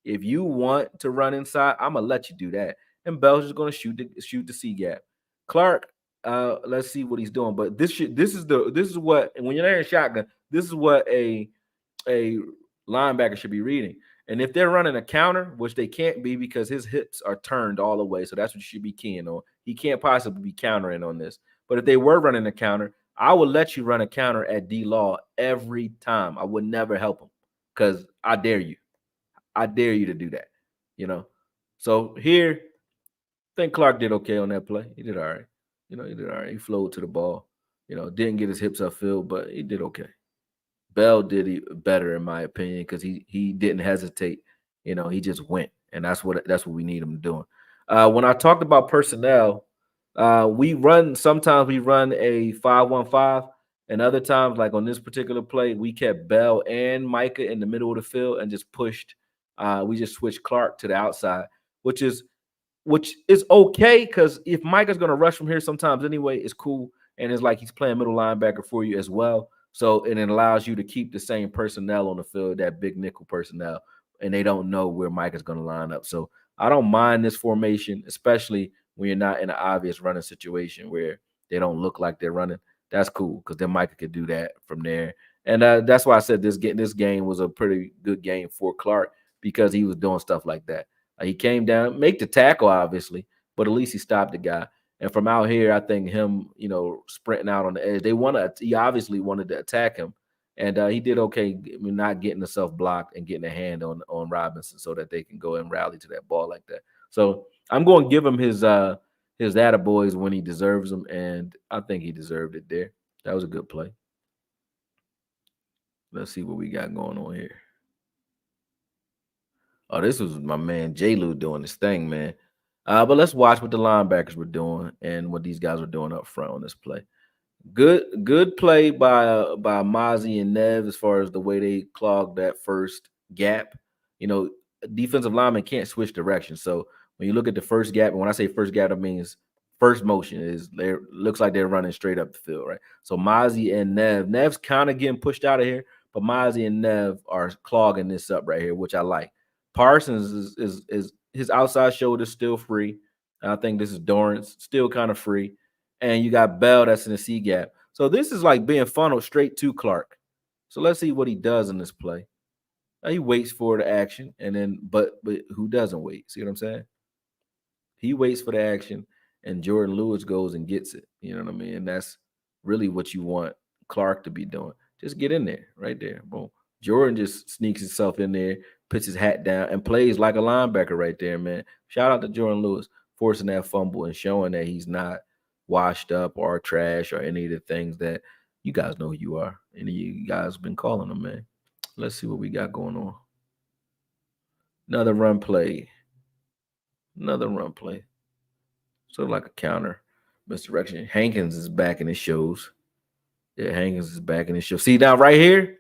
If you want to run inside, I'm gonna let you do that. And Bell's just gonna shoot the C gap. Clark, let's see what he's doing. But this is what, and when you're in shotgun, this is what a linebacker should be reading. And if they're running a counter, which they can't be because his hips are turned all the way, so that's what you should be keying on. He can't possibly be countering on this. But if they were running a counter, I would let you run a counter at D Law every time. I would never help him because I dare you. I dare you to do that. You know. So here, I think Clark did okay on that play. He did all right. He did all right. He flowed to the ball. Didn't get his hips upfield, but he did okay. Bell did better in my opinion because he didn't hesitate. He just went, and that's what we need him doing. When I talked about personnel, sometimes we run a 5-1-5, and other times, like on this particular play, we kept Bell and Micah in the middle of the field and just pushed. We just switched Clark to the outside, which is okay because if Micah's going to rush from here sometimes anyway, it's cool, and it's like he's playing middle linebacker for you as well. So, and it allows you to keep the same personnel on the field, that big nickel personnel, and they don't know where Mike is going to line up. So I don't mind this formation, especially when you're not in an obvious running situation where they don't look like they're running. That's cool because then Micah could do that from there. And that's why I said this game was a pretty good game for Clark because he was doing stuff like that. He came down, make the tackle, obviously, but at least he stopped the guy. And from out here, I think him, sprinting out on the edge, he obviously wanted to attack him. And he did okay, not getting himself blocked and getting a hand on Robinson so that they can go and rally to that ball like that. So I'm going to give him his attaboys when he deserves them, and I think he deserved it there. That was a good play. Let's see what we got going on here. Oh, this was my man J. Lou doing his thing, man. But let's watch what the linebackers were doing and what these guys were doing up front on this play. Good play by Mozzie and Nev as far as the way they clogged that first gap. You know, defensive linemen can't switch directions. So when you look at the first gap, and when I say first gap, that means first motion is there looks like they're running straight up the field, right? So Mozzie and Nev's kind of getting pushed out of here, but Mozzie and Nev are clogging this up right here, which I like. Parsons is his outside shoulder still free. I think this is Dorrance still kind of free. And you got Bell that's in the C gap. So this is like being funneled straight to Clark. So let's see what he does in this play. Now he waits for the action, and then but who doesn't wait? See what I'm saying? He waits for the action, and Jordan Lewis goes and gets it. You know what I mean? And that's really what you want Clark to be doing. Just get in there, right there. Boom. Jordan just sneaks himself in there, puts his hat down, and plays like a linebacker right there, man. Shout out to Jordan Lewis forcing that fumble and showing that he's not washed up or trash or any of the things that you guys know who you are. And you guys been calling them, man. Let's see what we got going on. Another run play. Another run play. Sort of like a counter misdirection. Hankins is back and it shows. Yeah, Hankins is back and it shows. See now right here,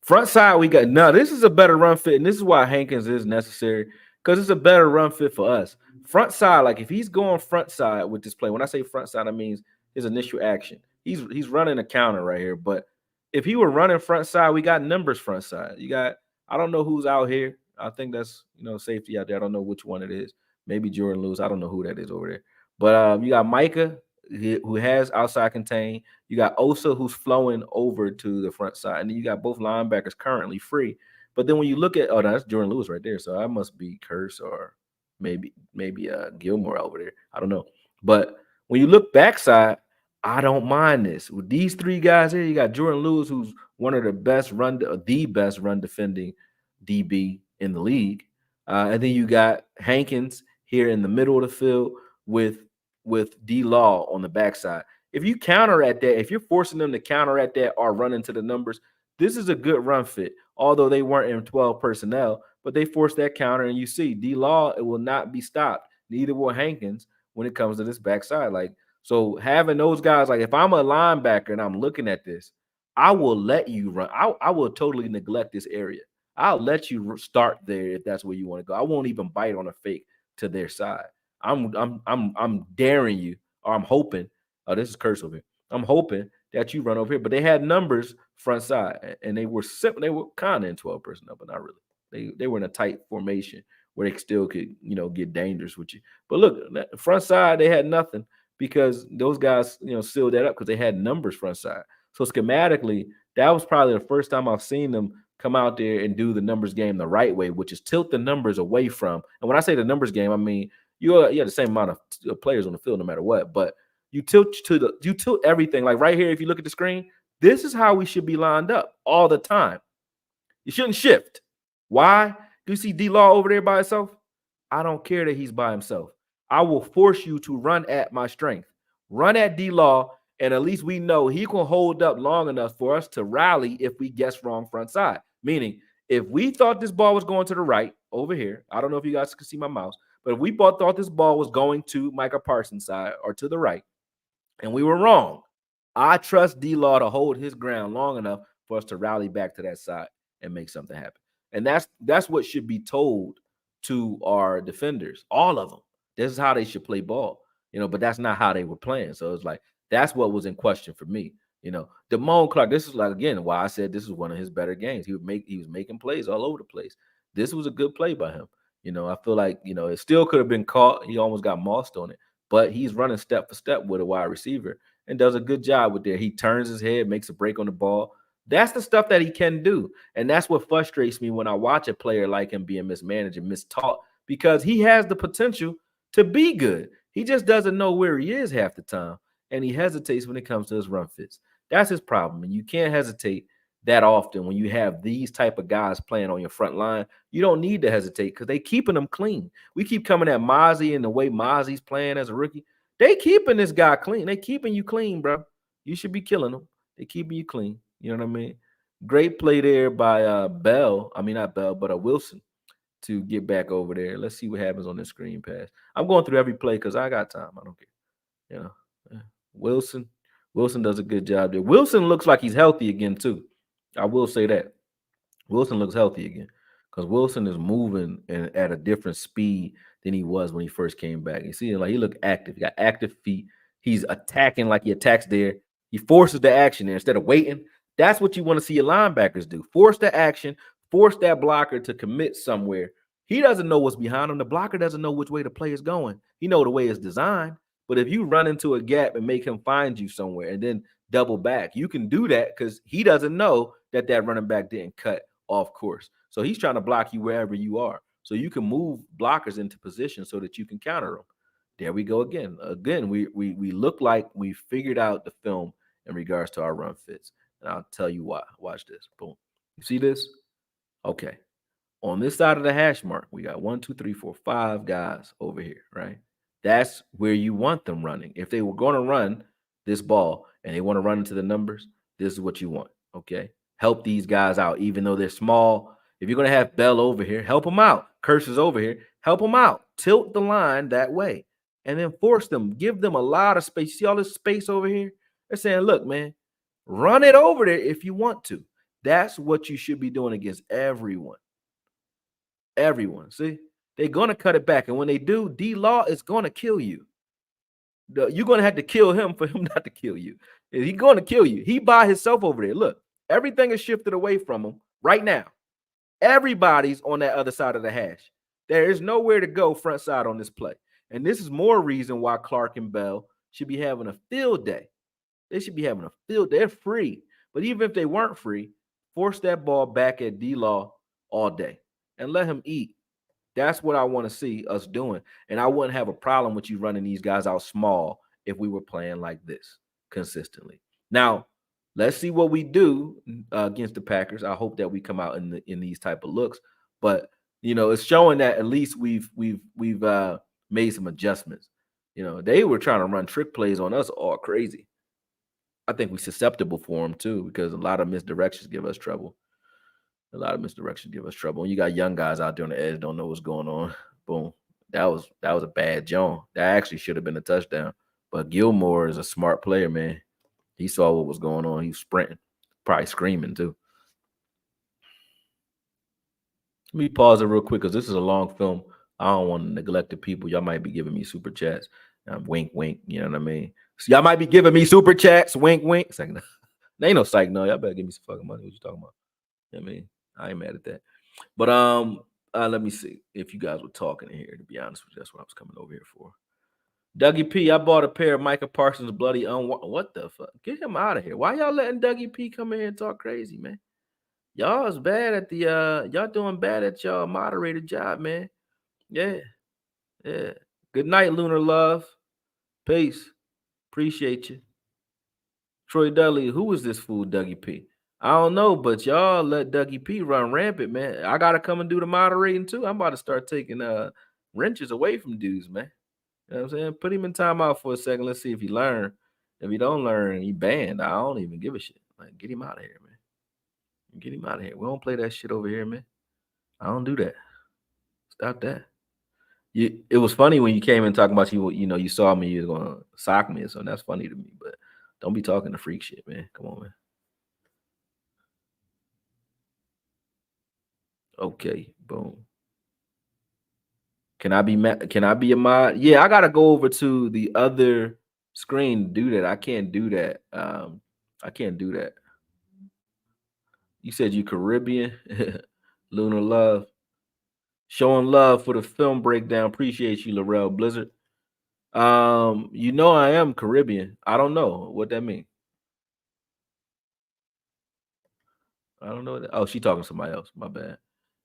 front side we got. No, this is a better run fit, and this is why Hankins is necessary because it's a better run fit for us. Front side, like if he's going front side with this play, when I say front side, I mean his initial action. He's running a counter right here, but if he were running front side, we got numbers front side. You got I don't know who's out here. I think that's safety out there. I don't know which one it is. Maybe Jordan Lewis. I don't know who that is over there. But you got Micah who has outside contain. You got Osa who's flowing over to the front side, and then you got both linebackers currently free. But then when you look at that's Jordan Lewis right there. So I must be Curse or maybe Gilmore over there. I don't know. But when you look backside, I don't mind this. With these three guys here, you got Jordan Lewis, who's one of the best the best run defending DB in the league. And then you got Hankins here in the middle of the field with D Law on the backside. If you counter at that, if you're forcing them to counter at that or run into the numbers, this is a good run fit. Although they weren't in 12 personnel, but they forced that counter, and you see D Law, it will not be stopped. Neither will Hankins when it comes to this backside. Like, so having those guys, like if I'm a linebacker and I'm looking at this, I will let you run. I will totally neglect this area. I'll let you start there if that's where you want to go. I won't even bite on a fake to their side. I'm daring you, or I'm hoping. Oh, this is Curse over here. I'm hoping that you run over here. But they had numbers front side, and they were kind of in 12 personnel, but not really. They were in a tight formation where they still could get dangerous with you. But look, front side they had nothing because those guys sealed that up because they had numbers front side. So schematically, that was probably the first time I've seen them come out there and do the numbers game the right way, which is tilt the numbers away from. And when I say the numbers game, I mean you have the same amount of players on the field no matter what, but you tilt everything. Like right here, if you look at the screen, this is how we should be lined up all the time. You shouldn't shift. Why? Do you see D-Law over there by himself? I don't care that he's by himself. I will force you to run at my strength. Run at D-Law, and at least we know he can hold up long enough for us to rally if we guess wrong front side. Meaning, if we thought this ball was going to the right over here, I don't know if you guys can see my mouse, but if we thought this ball was going to Micah Parsons' side or to the right, and we were wrong, I trust D-Law to hold his ground long enough for us to rally back to that side and make something happen. And that's what should be told to our defenders, all of them. This is how they should play ball, but that's not how they were playing. So it's like that's what was in question for me. Damone Clark, this is like, again, why I said this is one of his better games. He was making plays all over the place. This was a good play by him. I feel like, it still could have been caught. He almost got mossed on it, but he's running step for step with a wide receiver and does a good job with there. He turns his head, makes a break on the ball. That's the stuff that he can do. And that's what frustrates me when I watch a player like him being mismanaged and mistaught, because he has the potential to be good. He just doesn't know where he is half the time, and he hesitates when it comes to his run fits. That's his problem, and you can't hesitate that often when you have these type of guys playing on your front line. You don't need to hesitate because they keeping them clean. We keep coming at Mozzie and the way Mozzie's playing as a rookie. They keeping this guy clean. They keeping you clean, bro. You should be killing them. They keeping you clean. You know what I mean? Great play there by Bell. I mean, not Bell, but Wilson to get back over there. Let's see what happens on this screen pass. I'm going through every play because I got time. I don't care. You know, Wilson. Wilson does a good job there. Wilson looks like he's healthy again too. I will say that. Wilson looks healthy again because Wilson is moving at a different speed than he was when he first came back. You see, like he looked active. He got active feet. He's attacking like he attacks there. He forces the action there instead of waiting. That's what you want to see your linebackers do. Force the action. Force that blocker to commit somewhere. He doesn't know what's behind him. The blocker doesn't know which way the play is going. He know the way it's designed. But if you run into a gap and make him find you somewhere and then double back, you can do that because he doesn't know that running back didn't cut off course. So he's trying to block you wherever you are. So you can move blockers into position so that you can counter them. There we go again. Again, we look like we figured out the film in regards to our run fits. And I'll tell you why. Watch this. Boom. You see this? Okay. On this side of the hash mark, we got 1, 2, 3, 4, 5 guys over here, right? That's where you want them running. If they were going to run this ball and they want to run into the numbers, this is what you want. Okay. Help these guys out, even though they're small. If you're going to have Bell over here, help them out. Curses over here, help them out. Tilt the line that way and then force them. Give them a lot of space. See all this space over here? They're saying, look, man, run it over there if you want to. That's what you should be doing against everyone. Everyone. See, they're going to cut it back. And when they do, D-Law is going to kill you. You're going to have to kill him for him not to kill you. He's going to kill you. He by himself over there. Look, everything is shifted away from him right now. Everybody's on that other side of the hash. There is nowhere to go front side on this play. And this is more reason why Clark and Bell should be having a field day. They should be having a field day. They're free. But even if they weren't free, force that ball back at D-Law all day and let him eat. That's what I want to see us doing. And I wouldn't have a problem with you running these guys out small if we were playing like this consistently. Now, let's see what we do against the Packers. I hope that we come out in these type of looks. But you know, it's showing that at least we've made some adjustments. You know, they were trying to run trick plays on us all crazy. I think we're susceptible for them too because a lot of misdirections give us trouble. A lot of misdirection give us trouble. When you got young guys out there on the edge, don't know what's going on. Boom. That was a bad John. That actually should have been a touchdown. But Gilmore is a smart player, man. He saw what was going on. He was sprinting, probably screaming too. Let me pause it real quick because this is a long film. I don't want to neglect the people. Y'all might be giving me super chats. Wink, wink. You know what I mean? So y'all might be giving me super chats. Wink, wink. Psych, no. There ain't no psych. No, y'all better give me some fucking money. What you talking about? You know what I mean? I ain't mad at that. But let me see if you guys were talking in here. To be honest with you, that's what I was coming over here for. Dougie P, I bought a pair of Micah Parsons bloody what the fuck? Get him out of here. Why y'all letting Dougie P come in here and talk crazy, man? Y'all is bad at the y'all doing bad at y'all moderator job, man. Yeah. Yeah. Good night, Lunar Love. Peace. Appreciate you. Troy Dudley, who is this fool, Dougie P? I don't know, but y'all let Dougie P run rampant, man. I gotta come and do the moderating too. I'm about to start taking wrenches away from dudes, man. You know what I'm saying? Put him in timeout for a second. Let's see if he learn. If he don't learn, he banned. I don't even give a shit. Like, get him out of here, man. Get him out of here. We don't play that shit over here, man. I don't do that. Stop that. It was funny when you came in talking about you know, you saw me, you was gonna sock me or something. That's funny to me, but don't be talking to freak shit, man. Come on, man. Okay, boom. Can I be a mod? Yeah, I gotta go over to the other screen to do that. I can't do that. I can't do that. You said you Caribbean, Lunar Love, showing love for the film breakdown. Appreciate you, Laurel Blizzard. You know I am Caribbean. I don't know what that means. I don't know. Oh, she talking to somebody else. My bad.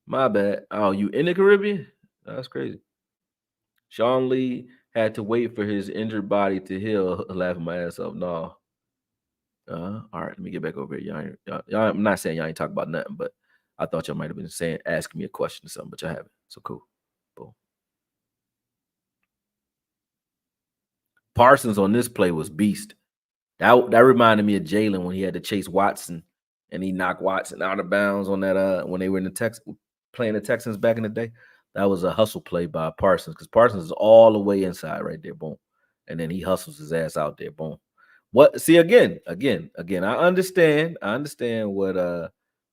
My bad. Oh, you in the Caribbean? That's crazy. Sean Lee had to wait for his injured body to heal. Laughing my ass off. No. All right, let me get back over here. I'm not saying y'all ain't talking about nothing, but I thought y'all might have been saying asking me a question or something, but y'all haven't. So cool. Boom. Parsons on this play was beast. That reminded me of Jalen when he had to chase Watson and he knocked Watson out of bounds on that when they were in the playing the Texans back in the day. That was a hustle play by Parsons because Parsons is all the way inside right there, boom. And then he hustles his ass out there, boom. What see again, I understand. I understand what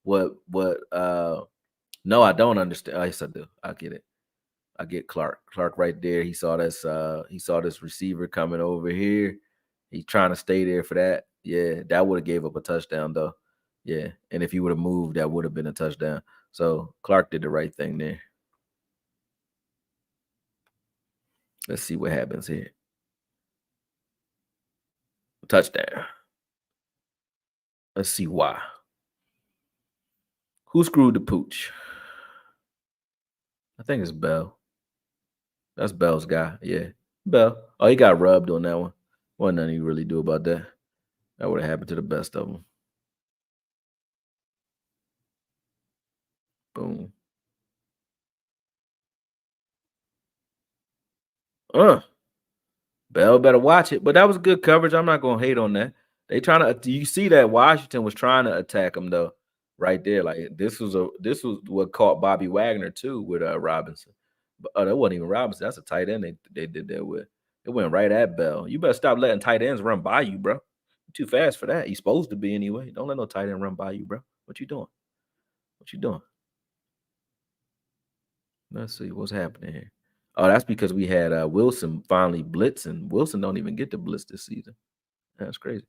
no, I don't understand. Oh, yes, I do. I get it. I get Clark. Clark right there. He saw this receiver coming over here. He's trying to stay there for that. Yeah, that would have gave up a touchdown though. Yeah. And if he would have moved, that would have been a touchdown. So Clark did the right thing there. Let's see what happens here. Touchdown. Let's see why. Who screwed the pooch? I think it's Bell. That's Bell's guy. Yeah. Bell. Oh, he got rubbed on that one. Wasn't nothing you really do about that. That would have happened to the best of them. Boom. Uh, Bell better watch it. But that was good coverage. I'm not gonna hate on that. They trying to you see that Washington was trying to attack him though, right there. Like this was what caught Bobby Wagner too with Robinson. But that wasn't even Robinson. That's a tight end they did that with. It went right at Bell. You better stop letting tight ends run by you, bro. You're too fast for that. You're supposed to be anyway. Don't let no tight end run by you, bro. What you doing? What you doing? Let's see what's happening here. Oh, that's because we had Wilson finally blitzing. Wilson don't even get to blitz this season. That's crazy.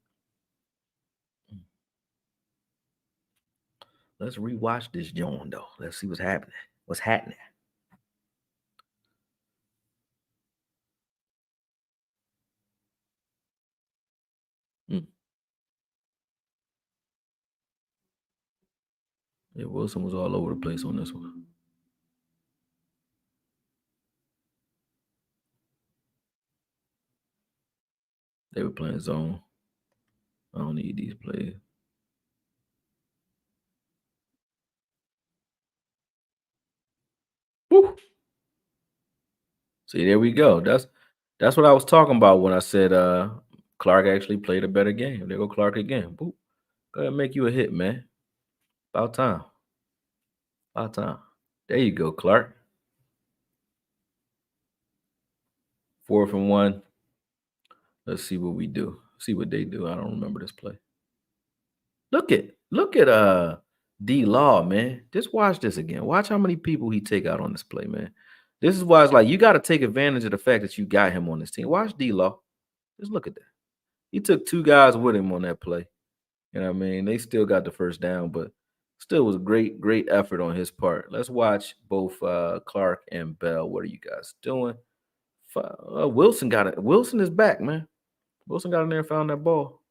Let's rewatch this John though. Let's see what's happening. What's happening? Mm. Yeah, Wilson was all over the place on this one. They were playing zone. I don't need these plays. Woo. See, there we go. That's what I was talking about when I said Clark actually played a better game. There go Clark again. Boop. Go ahead and make you a hit, man. About time. About time. There you go, Clark. 4th and 1. Let's see what we do. See what they do. I don't remember this play. Look at D Law, man. Just watch this again. Watch how many people he take out on this play, man. This is why it's like you got to take advantage of the fact that you got him on this team. Watch D Law. Just look at that. He took 2 guys with him on that play. You know what I mean? They still got the first down, but still was great effort on his part. Let's watch both Clark and Bell. What are you guys doing? Wilson got it. Wilson is back, man. Wilson got in there and found that ball.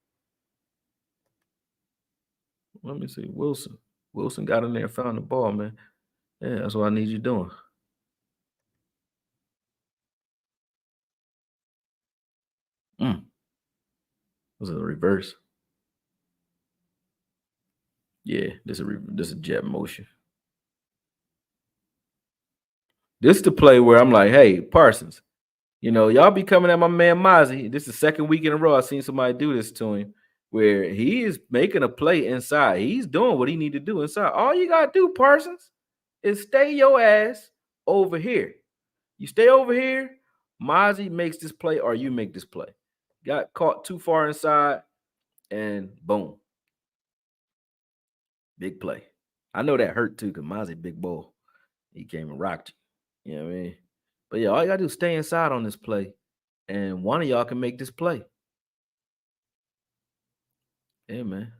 Let me see. Wilson. Wilson got in there and found the ball, man. Yeah, that's what I need you doing. Mm. Was it a reverse? Yeah, this is jet motion. This is the play where I'm like, hey, Parsons, y'all be coming at my man Mozzie. This is the second week in a row I've seen somebody do this to him, where he is making a play inside. He's doing what he need to do inside. All you gotta do, Parsons, is stay your ass over here. You stay over here, Mozzie makes this play, or you make this play. Got caught too far inside, and boom, big play. I know that hurt too, because Mozzie big bull. He came and rocked you. You know what I mean? But yeah, all you gotta do is stay inside on this play, and one of y'all can make this play. Yeah, man.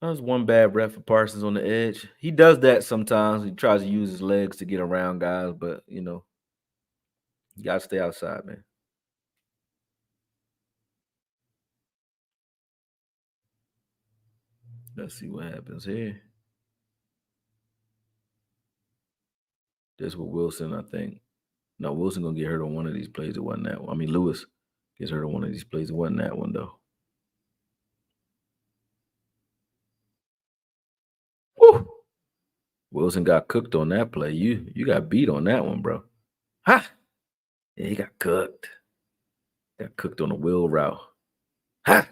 That was one bad rep for Parsons on the edge. He does that sometimes. He tries to use his legs to get around guys, but you gotta stay outside, man. Let's see what happens here. This with Wilson, I think. No, Wilson gonna get hurt on one of these plays. It wasn't that one. I mean, Lewis gets hurt on one of these plays. It wasn't that one though. Woo! Wilson got cooked on that play. You got beat on that one, bro. Ha! Yeah, he got cooked. Got cooked on the wheel route. Ha!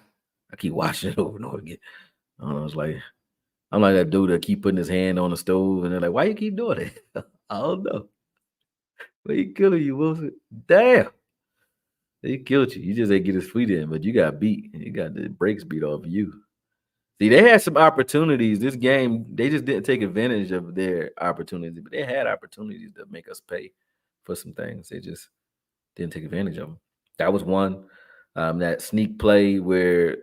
I keep watching it over and over again. I don't know. It's like I'm like that dude that keep putting his hand on the stove, and they're like, "Why you keep doing it?" I don't know. But he killing you, Wilson. Damn, he killed you. You just ain't get his feet in, but you got beat. You got the brakes beat off you. See, they had some opportunities. This game, they just didn't take advantage of their opportunities, but they had opportunities to make us pay for some things. They just didn't take advantage of them. That was one. That sneak play where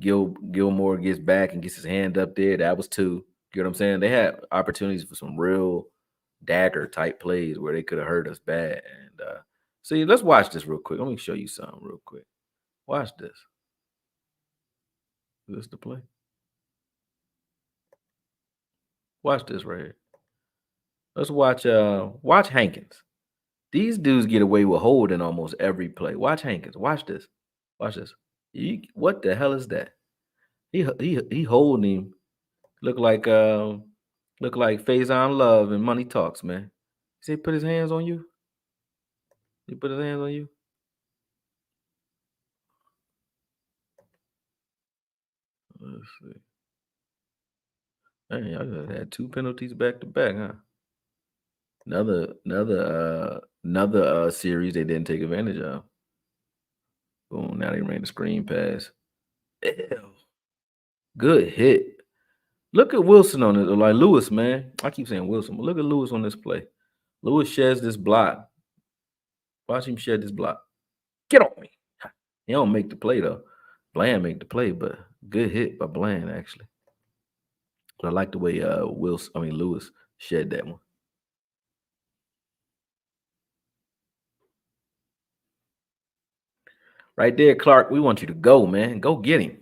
Gilmore gets back and gets his hand up there. That was two. You know what I'm saying? They had opportunities for some real dagger type plays where they could have hurt us bad. And see, let's watch this real quick. Let me show you something real quick. Watch this. Is this the play? Watch this right here. Let's watch Hankins. These dudes get away with holding almost every play. Watch Hankins. Watch this. Watch this. What the hell is that? He holding him. Look like Faison Love and Money Talks, man. He put his hands on you. He put his hands on you. Let's see. Dang, I just had two penalties back to back, huh? Another series they didn't take advantage of. Boom! Now they ran the screen pass. Ew. Good hit. Look at Wilson on it, like Lewis, man. I keep saying Wilson, but look at Lewis on this play. Lewis sheds this block. Watch him shed this block. Get on me. He don't make the play though. Bland make the play, but good hit by Bland actually. But I like the way Lewis shed that one. Right there, Clark. We want you to go, man. Go get him.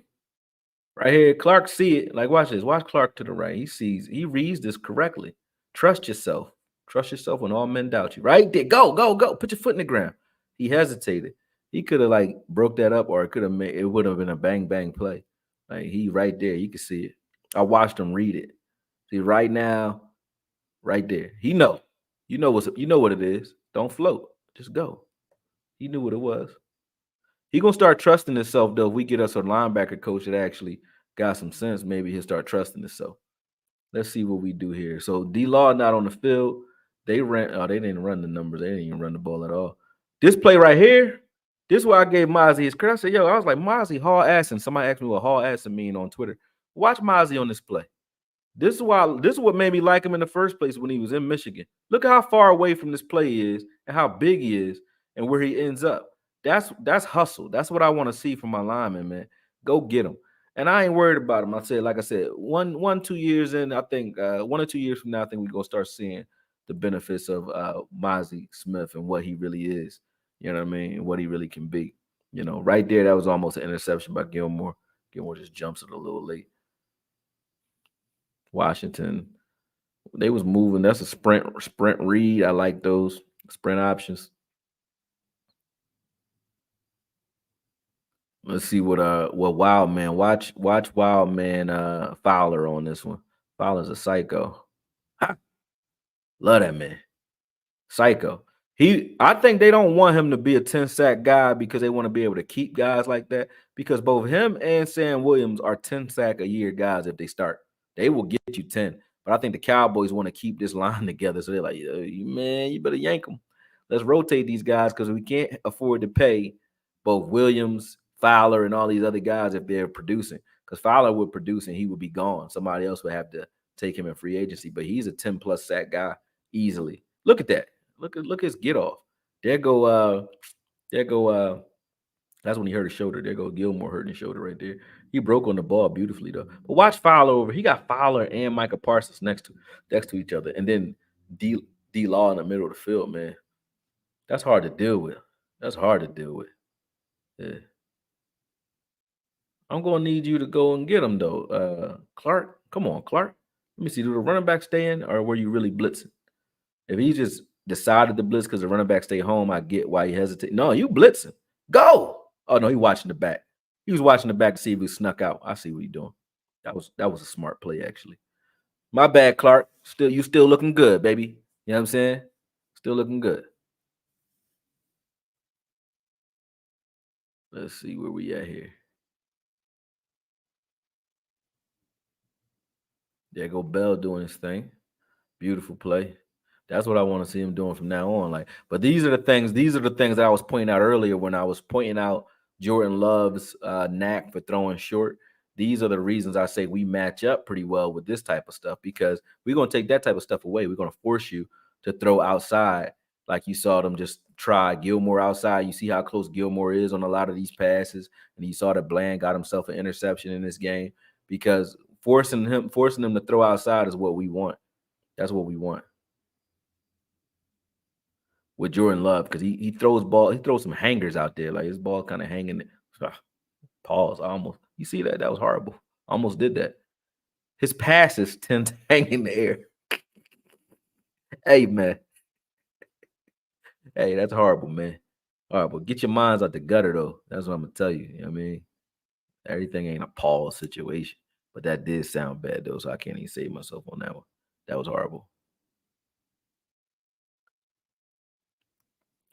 Right here, Clark see it. Like, watch this. Watch Clark to the right. He reads this correctly. Trust yourself. Trust yourself when all men doubt you. Right there. Go, go, go. Put your foot in the ground. He hesitated. He could have like broke that up, or it would have been a bang bang play. Like he right there. You can see it. I watched him read it. See, right now, right there. He know. You know what it is. Don't float. Just go. He knew what it was. He gonna start trusting himself though. If we get us a linebacker coach that actually got some sense, maybe he'll start trusting himself. Let's see what we do here. So D Law not on the field. They ran. Oh, they didn't run the numbers. They didn't even run the ball at all. This play right here. This is why I gave Mozzie his credit. I said, "Yo, I was like Mozzie haul ass," and somebody asked me what haul ass mean on Twitter. Watch Mozzie on this play. This is what made me like him in the first place when he was in Michigan. Look at how far away from this play he is and how big he is and where he ends up. That's hustle. That's what I want to see from my lineman, man. Go get him. And I ain't worried about him. Like I said, 2 years in, I think 1 or 2 years from now, I think we're gonna start seeing the benefits of Mozzie Smith and what he really is. You know what I mean? And what he really can be. You know, right there, that was almost an interception by Gilmore. Gilmore just jumps it a little late. Washington, they was moving. That's a sprint read. I like those sprint options. Let's see what Wild Man. Watch Wild Man Fowler on this one. Fowler's a psycho. Ha! Love that man. Psycho. I think they don't want him to be a 10 sack guy because they want to be able to keep guys like that. Because both him and Sam Williams are 10 sack a year guys if they start. They will get you 10. But I think the Cowboys want to keep this line together. So they're like, man, you better yank them. Let's rotate these guys because we can't afford to pay both Williams, Fowler, and all these other guys if they're producing. Because Fowler would produce and he would be gone. Somebody else would have to take him in free agency. But he's a 10 plus sack guy easily. Look at that. Look his get off. There go that's when he hurt his shoulder. There go Gilmore hurting his shoulder right there. He broke on the ball beautifully though. But watch Fowler over. He got Fowler and Micah Parsons next to each other. And then D Law in the middle of the field, man. That's hard to deal with. That's hard to deal with. Yeah. I'm gonna need you to go and get him though. Clark, come on, Clark. Let me see. Do the running back stay in or were you really blitzing? If he just decided to blitz because the running back stay home. I get why he hesitated. No, you blitzing. Go. Oh no, he watching the back. He was watching the back to see if he snuck out. I see what you're doing. That was a smart play, actually. My bad, Clark. Still looking good, baby. You know what I'm saying? Still looking good. Let's see where we at here. There go Bell doing his thing. Beautiful play. That's what I want to see him doing from now on. Like, but these are the things that I was pointing out earlier when I was pointing out Jordan Love's knack for throwing short. These are the reasons I say we match up pretty well with this type of stuff because we're gonna take that type of stuff away. We're gonna force you to throw outside, like you saw them just try Gilmore outside. You see how close Gilmore is on a lot of these passes, and you saw that Bland got himself an interception in this game because forcing them to throw outside is what we want. That's what we want with Jordan Love because he throws some hangers out there. Like his ball kind of hanging. Pause almost. You see that? That was horrible. Almost did that. His passes tend to hang in the air. Hey man. Hey, that's horrible, man. Horrible. Get your minds out the gutter though. That's what I'm gonna tell you. You know what I mean? Everything ain't a pause situation. But that did sound bad though, so I can't even save myself on that one. That was horrible.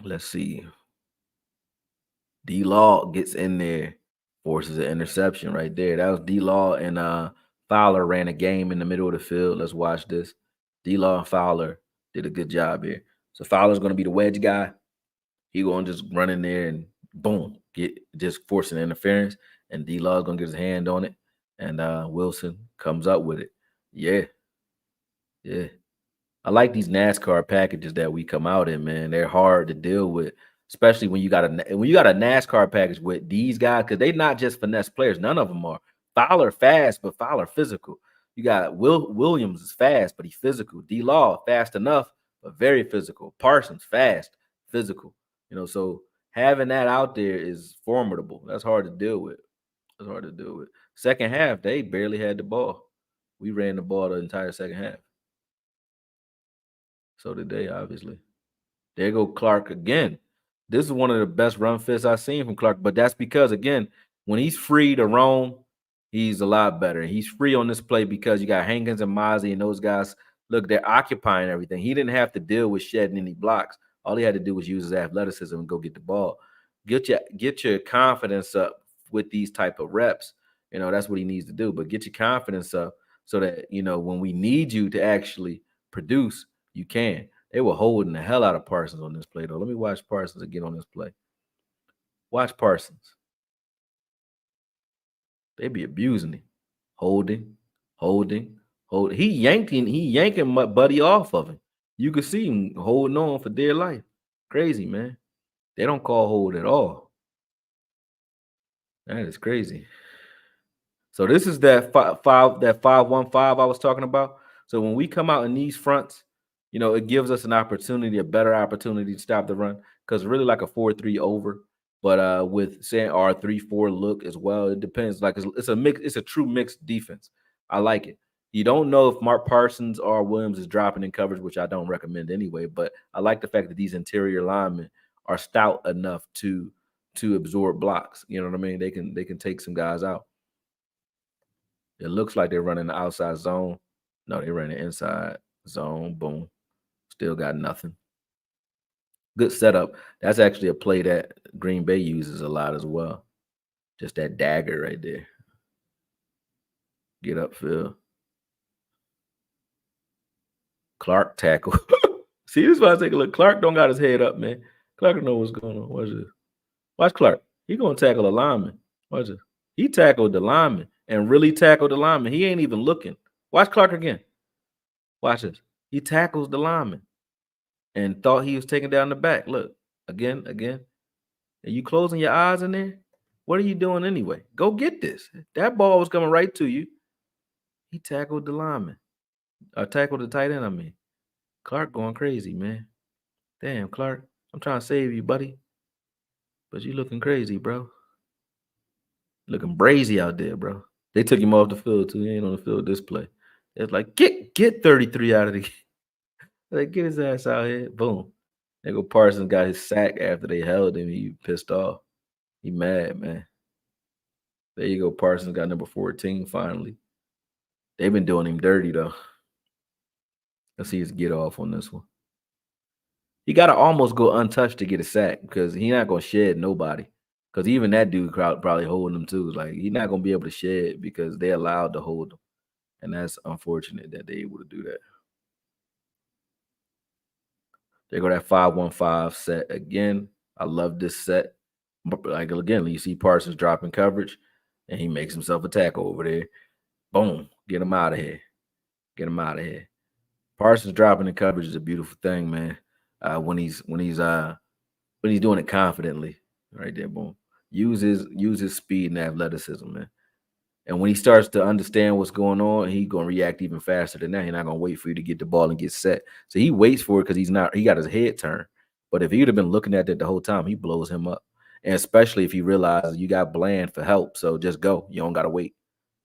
Let's see. D Law gets in there, forces an interception right there. That was D Law and Fowler ran a game in the middle of the field. Let's watch this. D Law and Fowler did a good job here. So Fowler's gonna be the wedge guy. He gonna just run in there and boom, get just forcing interference. And D Law's gonna get his hand on it. And Wilson comes up with it. Yeah, yeah. I like these NASCAR packages that we come out in, man. They're hard to deal with, especially when you got a NASCAR package with these guys, because they not just finesse players. None of them are. Fowler fast, but Fowler physical. You got Williams is fast, but he's physical. D Law fast enough, but very physical. Parsons fast, physical. So having that out there is formidable. That's hard to deal with. That's hard to deal with. Second half, they barely had the ball. We ran the ball the entire second half. So did they, obviously. There go Clark again. This is one of the best run fits I've seen from Clark, but that's because again, when he's free to roam, he's a lot better. He's free on this play because you got Hankins and Mozzie and those guys. Look, they're occupying everything. He didn't have to deal with shedding any blocks. All he had to do was use his athleticism and go get the ball. Get your confidence up with these type of reps. That's what he needs to do. But get your confidence up so that when we need you to actually produce, you can. They were holding the hell out of Parsons on this play, though. Let me watch Parsons again on this play. Watch Parsons. They be abusing him. Holding, holding, holding. He yanking my buddy off of him. You could see him holding on for dear life. Crazy, man. They don't call hold at all. That is crazy. So this is that 5-1-5 I was talking about. So when we come out in these fronts, it gives us an opportunity, a better opportunity to stop the run because really like a 4-3 over, but with saying our 3-4 look as well. It depends. Like it's a mix. It's a true mixed defense. I like it. You don't know if Mark Parsons or Williams is dropping in coverage, which I don't recommend anyway. But I like the fact that these interior linemen are stout enough to absorb blocks. You know what I mean? They can take some guys out. It looks like they're running the outside zone. No, they're running the inside zone. Boom. Still got nothing. Good setup. That's actually a play that Green Bay uses a lot as well. Just that dagger right there. Get up, Phil. Clark tackle. See, this is why I take a look. Clark don't got his head up, man. Clark don't know what's going on. Watch this. Watch Clark. He gonna tackle a lineman. Watch this. He tackled the lineman and really tackled the lineman. He ain't even looking. Watch Clark again. Watch this. He tackles the lineman and thought he was taking down the back. Look, again. Are you closing your eyes in there? What are you doing anyway? Go get this. That ball was coming right to you. He tackled the lineman. Or tackled the tight end, I mean. Clark going crazy, man. Damn, Clark. I'm trying to save you, buddy. But you looking crazy, bro. Looking brazy out there, bro. They took him off the field, too. He ain't on the field this play. It's like, get 33 out of the Like, get his ass out here. Boom. Nigga Parsons got his sack after they held him. He pissed off. He mad, man. There you go. Parsons got number 14 finally. They've been doing him dirty though. Let's see his get off on this one. He got to almost go untouched to get a sack because he not gonna shed nobody. Because even that dude probably holding him too. Like he's not gonna be able to shed because they allowed to hold him, and that's unfortunate that they able to do that. They go that 5-1-5 set again. I love this set. But like again, you see Parsons dropping coverage, and he makes himself a tackle over there. Boom, get him out of here. Get him out of here. Parsons dropping the coverage is a beautiful thing, man. When he's doing it confidently, right there, boom. Use his speed and athleticism, man. And when he starts to understand what's going on, he's gonna react even faster than that. He's not gonna wait for you to get the ball and get set. So he waits for it because he got his head turned. But if he'd have been looking at it the whole time, he blows him up. And especially if he realizes you got Bland for help. So just go. You don't gotta wait.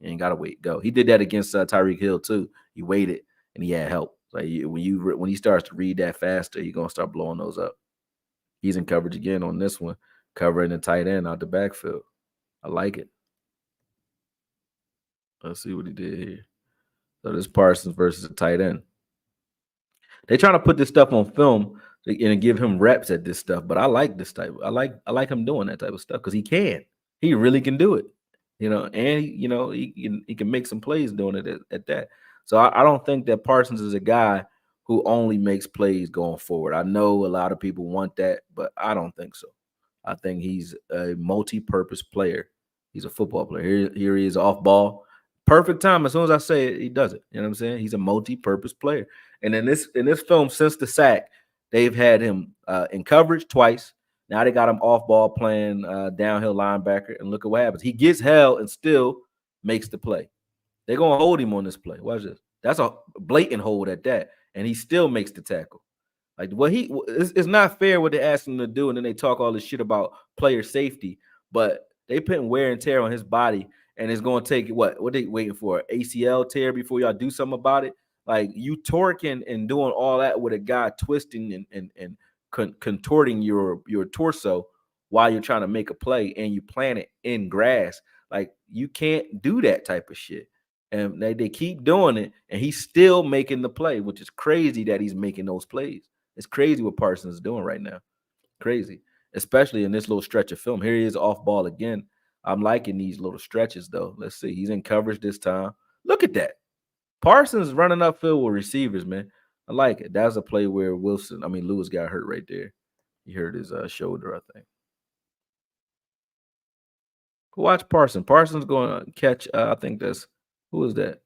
You ain't gotta wait. Go. He did that against Tyreek Hill too. He waited and he had help. Like when he starts to read that faster, he's gonna start blowing those up. He's in coverage again on this one, covering the tight end out the backfield. I like it. Let's see what he did here. So this Parsons versus a tight end. They trying to put this stuff on film and give him reps at this stuff, but I like this type. I like him doing that type of stuff because he can. He really can do it. And he can make some plays doing it at that. So I don't think that Parsons is a guy who only makes plays going forward. I know a lot of people want that, but I don't think so. I think he's a multi-purpose player. He's a football player. Here he is off ball. Perfect time. As soon as I say it, he does it. You know what I'm saying? He's a multi-purpose player. And in this film, since the sack, they've had him in coverage twice. Now they got him off ball playing downhill linebacker, and look at what happens. He gets held and still makes the play. They're gonna hold him on this play. Watch this. That's a blatant hold at that, and he still makes the tackle. Like it's not fair what they ask him to do, and then they talk all this shit about player safety, but they putting wear and tear on his body, and it's going to take what they waiting for ACL tear before y'all do something about it. Like you torquing and doing all that with a guy twisting and contorting your torso while you're trying to make a play, and you plant it in grass. Like you can't do that type of shit. And they keep doing it, and he's still making the play, which is crazy that he's making those plays. It's crazy what Parsons is doing right now. Crazy, especially in this little stretch of film. Here he is off ball again. I'm liking these little stretches though. Let's see. He's in coverage this time. Look at that. Parsons running upfield with receivers, man. I like it. That's a play where Lewis got hurt right there. He hurt his shoulder, I think. Watch Parsons. Parsons going to catch. I think who is that?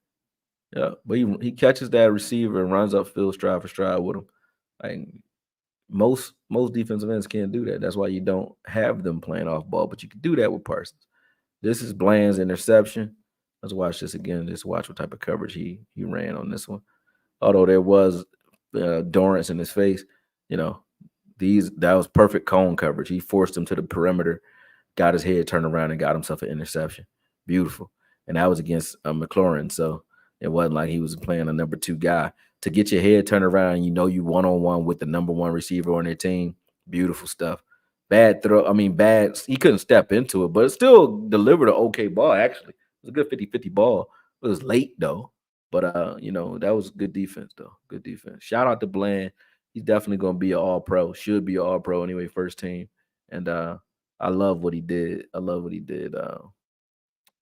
Yeah, but he catches that receiver and runs upfield stride for stride with him. Like most defensive ends can't do that. That's why you don't have them playing off ball, but you can do that with Parsons. This is Bland's interception. Let's watch this again. Just watch what type of coverage he ran on this one. Although there was Dorrance in his face, you know, that was perfect cone coverage. He forced him to the perimeter, got his head turned around, and got himself an interception. Beautiful. And that was against McLaurin, so it wasn't like he was playing a number 2 guy. To get your head turned around, you one-on-one with the number 1 receiver on their team. Beautiful stuff. Bad throw. Bad. He couldn't step into it, but it still delivered an okay ball, actually. It was a good 50-50 ball. It was late, though. But, that was good defense, though. Good defense. Shout out to Bland. He's definitely going to be an all-pro. Should be an all-pro anyway, first team. And I love what he did. I love what he did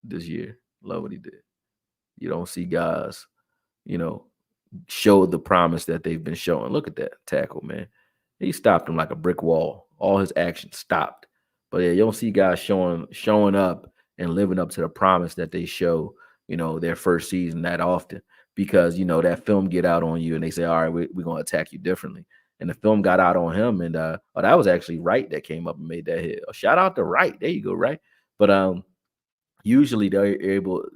this year. Love what he did. You don't see guys, show the promise that they've been showing. Look at that tackle, man. He stopped him like a brick wall. All his action stopped. But yeah, you don't see guys showing up and living up to the promise that they show, their first season that often. Because, that film get out on you and they say, all right, we're going to attack you differently. And the film got out on him. And that was actually Wright that came up and made that hit. Shout out to Wright. There you go, Wright. But usually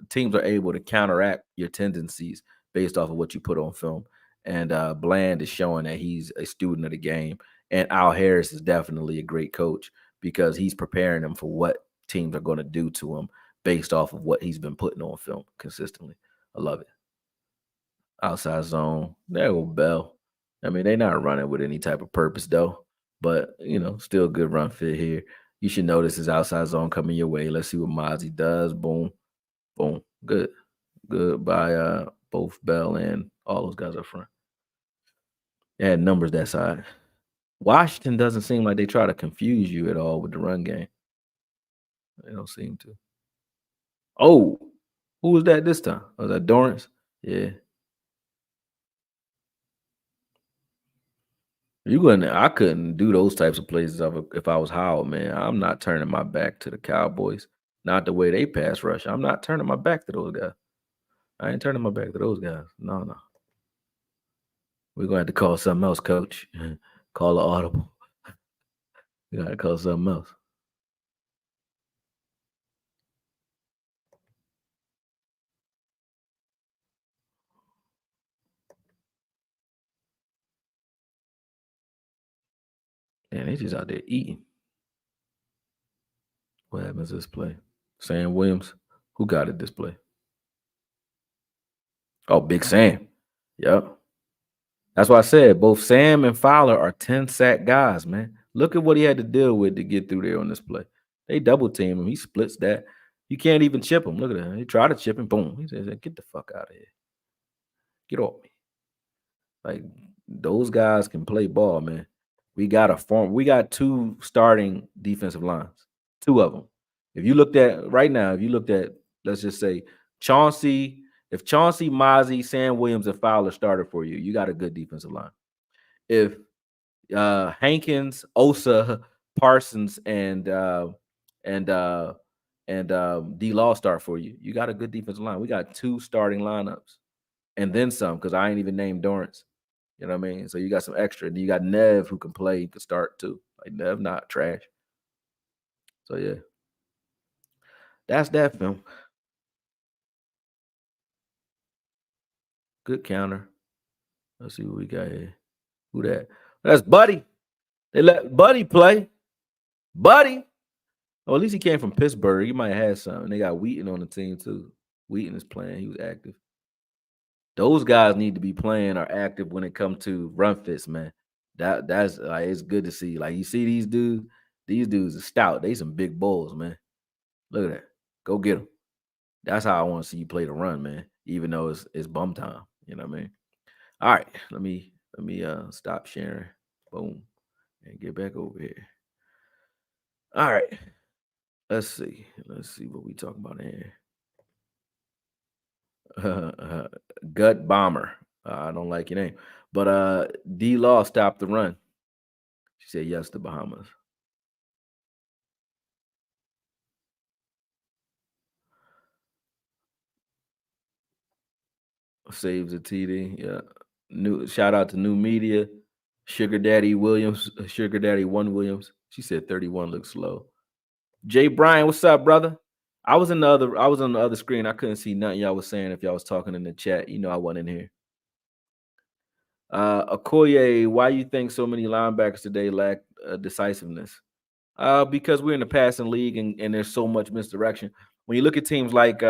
teams are able to counteract your tendencies based off of what you put on film. And Bland is showing that he's a student of the game. And Al Harris is definitely a great coach because he's preparing them for what teams are going to do to him based off of what he's been putting on film consistently. I love it. Outside zone. There go Bell. I mean, they're not running with any type of purpose though, but still good run fit here. You should notice his outside zone coming your way. Let's see what Mozzie does. Boom, boom. Good by both Bell and all those guys up front. They had numbers that side. Washington doesn't seem like they try to confuse you at all with the run game. They don't seem to. Oh, who was that this time? Was that Dorrance? Yeah. You couldn't. I couldn't do those types of plays if I was Howard, man. I'm not turning my back to the Cowboys. Not the way they pass rush. I'm not turning my back to those guys. I ain't turning my back to those guys. No, no. We're gonna have to call something else, coach. Call an audible. We gotta call something else. Man, they just out there eating. What happens this play? Sam Williams. Who got it this play? Oh, Big Sam. Yep. That's why I said both Sam and Fowler are 10 sack guys, man. Look at what he had to deal with to get through there on this play. They double team him. He splits that. You can't even chip him. Look at that. He tried to chip him. Boom. He says, "Get the fuck out of here. Get off me." Like those guys can play ball, man. We got a form. We got two starting defensive lines. Two of them. If you looked at right now, if you looked at, let's just say Chauncey, if Chauncey, Mozzie, Sam Williams, and Fowler started for you, you got a good defensive line. If Hankins, Osa, Parsons, and D Law start for you, you got a good defensive line. We got two starting lineups, and then some because I ain't even named Dorrance. You know what I mean? So you got some extra. And you got Nev who can play, he can start too. Like Nev, not trash. So yeah, that's that film. Good counter. Let's see what we got here. Who that? That's Buddy. They let Buddy play. Buddy. Oh, at least he came from Pittsburgh. He might have had something. They got Wheaton on the team too. Wheaton is playing. He was active. Those guys need to be playing or active when it comes to run fits, man. That's like it's good to see. Like you see these dudes. These dudes are stout. They some big bulls, man. Look at that. Go get them. That's how I want to see you play the run, man. Even though it's bum time. You know what I mean? All right. Let me stop sharing. Boom. And get back over here. All right. Let's see. Let's see what we talking about here. Gut Bomber. I don't like your name. But D Law stopped the run. She said yes to Bahamas. Saves a TD. Yeah. New shout out to New Media. Sugar Daddy Williams. Sugar Daddy One Williams. She said 31 looks slow. Jay Bryan, what's up, brother? I was on the other screen. I couldn't see nothing y'all was saying if y'all was talking in the chat. I wasn't in here. Okoye, why you think so many linebackers today lack decisiveness? Because we're in the passing league and there's so much misdirection. When you look at teams like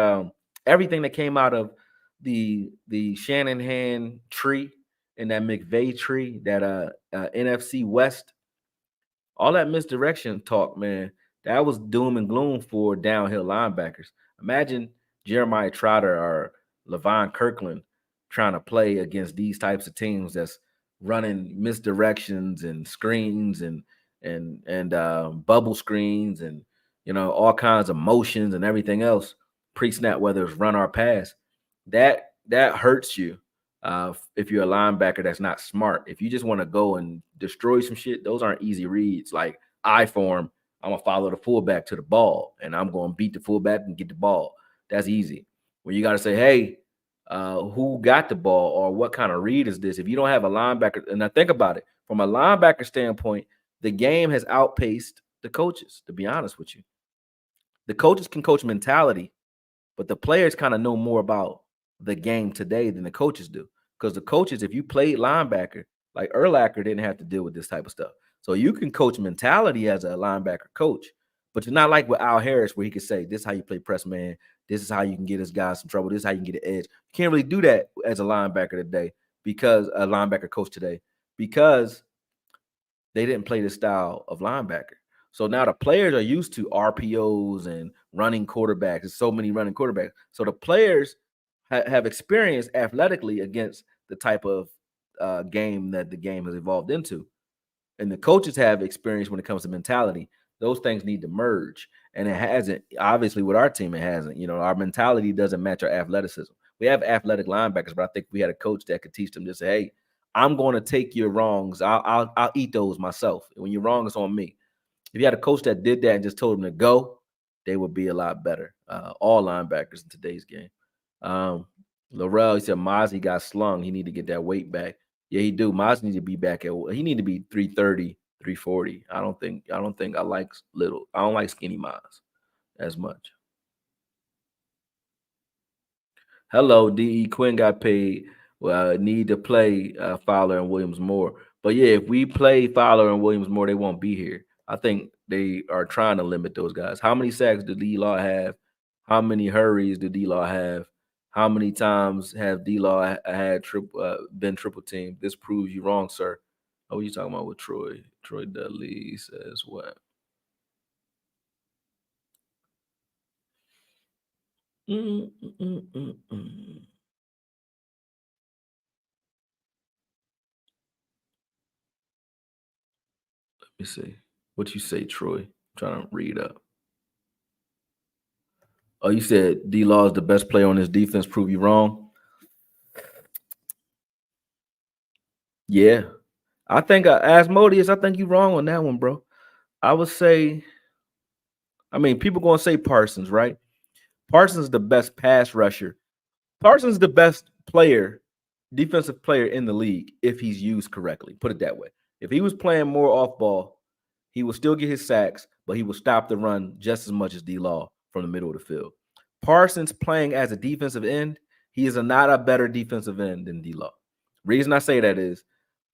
everything that came out of the Shanahan tree and that McVay tree, that NFC West, all that misdirection talk, man, that was doom and gloom for downhill linebackers. Imagine Jeremiah Trotter or Levon Kirkland trying to play against these types of teams that's running misdirections and screens and bubble screens and all kinds of motions and everything else pre-snap, whether it's run or pass. That hurts you if you're a linebacker that's not smart. If you just want to go and destroy some shit, those aren't easy reads. Like I form, I'm gonna follow the fullback to the ball, and I'm gonna beat the fullback and get the ball. That's easy. When you got to say, hey, who got the ball or what kind of read is this? If you don't have a linebacker, and now think about it from a linebacker standpoint, the game has outpaced the coaches. To be honest with you, the coaches can coach mentality, but the players kind of know more about the game today than the coaches do. Because the coaches, if you played linebacker, like Urlacher didn't have to deal with this type of stuff. So you can coach mentality as a linebacker coach, but you're not like with Al Harris where he could say, this is how you play press man. This is how you can get his guys some trouble. This is how you can get an edge. You can't really do that as a linebacker today because a linebacker coach today because they didn't play the style of linebacker. So now the players are used to RPOs and running quarterbacks. There's so many running quarterbacks. So the players have experienced athletically against the type of game that the game has evolved into, and the coaches have experience when it comes to mentality. Those things need to merge, and it hasn't. Obviously, with our team, it hasn't. Our mentality doesn't match our athleticism. We have athletic linebackers, but I think we had a coach that could teach them just say, "Hey, I'm going to take your wrongs. I'll eat those myself. When you're wrong, it's on me." If you had a coach that did that and just told them to go, they would be a lot better. All linebackers in today's game. Um, Laurel, he said Mozzie got slung. He need to get that weight back. Yeah, he do. Mozzie need to be back at. He need to be 330, 340. I don't think I like little. I don't like skinny Moz as much. Hello, D.E. Quinn got paid. Well, need to play Fowler and Williams more. But yeah, if we play Fowler and Williams more, they won't be here. I think they are trying to limit those guys. How many sacks did D Law have? How many hurries did D Law have? How many times have D Law had been triple teamed? This proves you wrong, sir. Oh, what you talking about with Troy? Troy Dudley says what? Mm, mm, mm, mm, mm. Let me see. What you say, Troy? I'm trying to read up. Oh, you said D Law is the best player on his defense. Prove you wrong. Yeah, I think Asmodeus. I think you wrong on that one, bro. I would say. I mean, people gonna say Parsons, right? Parsons is the best pass rusher. Parsons is the best player, defensive player in the league if he's used correctly. Put it that way. If he was playing more off ball, he will still get his sacks, but he will stop the run just as much as D Law from the middle of the field. Parsons playing as a defensive end, he is not a better defensive end than D Law. Reason I say that is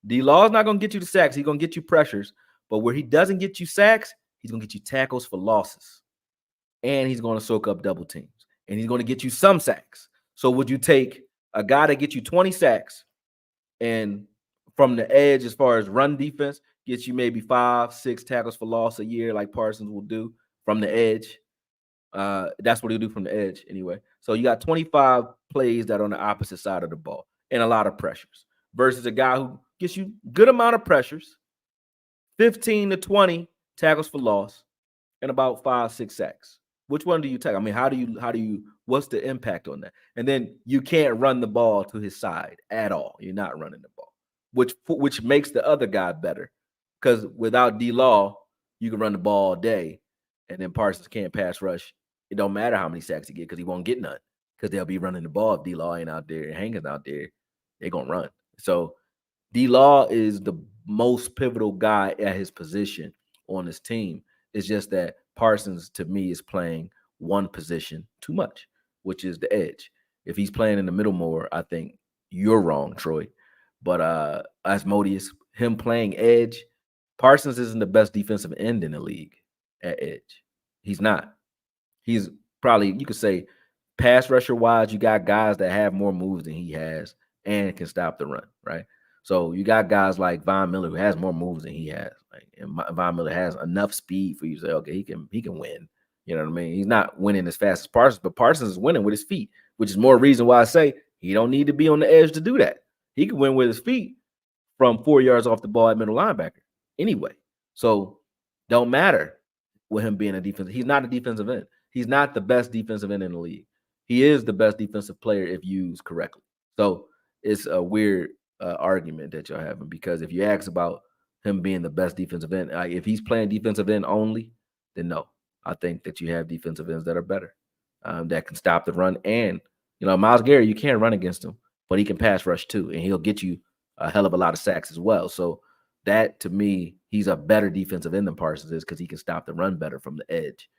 D Law is not going to get you the sacks. He's going to get you pressures, but where he doesn't get you sacks, he's going to get you tackles for losses, and he's going to soak up double teams, and he's going to get you some sacks. So would you take a guy that gets you 20 sacks and from the edge, as far as run defense, gets you maybe 5, 6 tackles for loss a year, like Parsons will do from the edge? That's what he'll do from the edge anyway. So you got 25 plays that are on the opposite side of the ball and a lot of pressures versus a guy who gets you good amount of pressures, 15 to 20 tackles for loss, and about 5, 6 sacks. Which one do you take? I mean, how do you what's the impact on that? And then you can't run the ball to his side at all. You're not running the ball, which makes the other guy better. Because without D Law, you can run the ball all day, and then Parsons can't pass rush. It don't matter how many sacks he get because he won't get none. Because they'll be running the ball if D Law ain't out there hanging out there. They're gonna run. So D Law is the most pivotal guy at his position on his team. It's just that Parsons, to me, is playing one position too much, which is the edge. If he's playing in the middle more, I think you're wrong, Troy. But Asmodeus, him playing edge, Parsons isn't the best defensive end in the league at edge. He's not. He's probably, you could say, pass rusher wise, you got guys that have more moves than he has and can stop the run, right? So you got guys like Von Miller who has more moves than he has. Like, and Von Miller has enough speed for you to say, okay, he can win. You know what I mean? He's not winning as fast as Parsons, but Parsons is winning with his feet, which is more reason why I say he don't need to be on the edge to do that. He can win with his feet from 4 yards off the ball at middle linebacker anyway. So don't matter with him being a defensive. He's not a defensive end. He's not the best defensive end in the league. He is the best defensive player if used correctly. So it's a weird argument that you're having because if you ask about him being the best defensive end, if he's playing defensive end only, then no. I think that you have defensive ends that are better, that can stop the run. And Myles Garrett, you can't run against him, but he can pass rush too, and he'll get you a hell of a lot of sacks as well. So that to me, he's a better defensive end than Parsons is because he can stop the run better from the edge.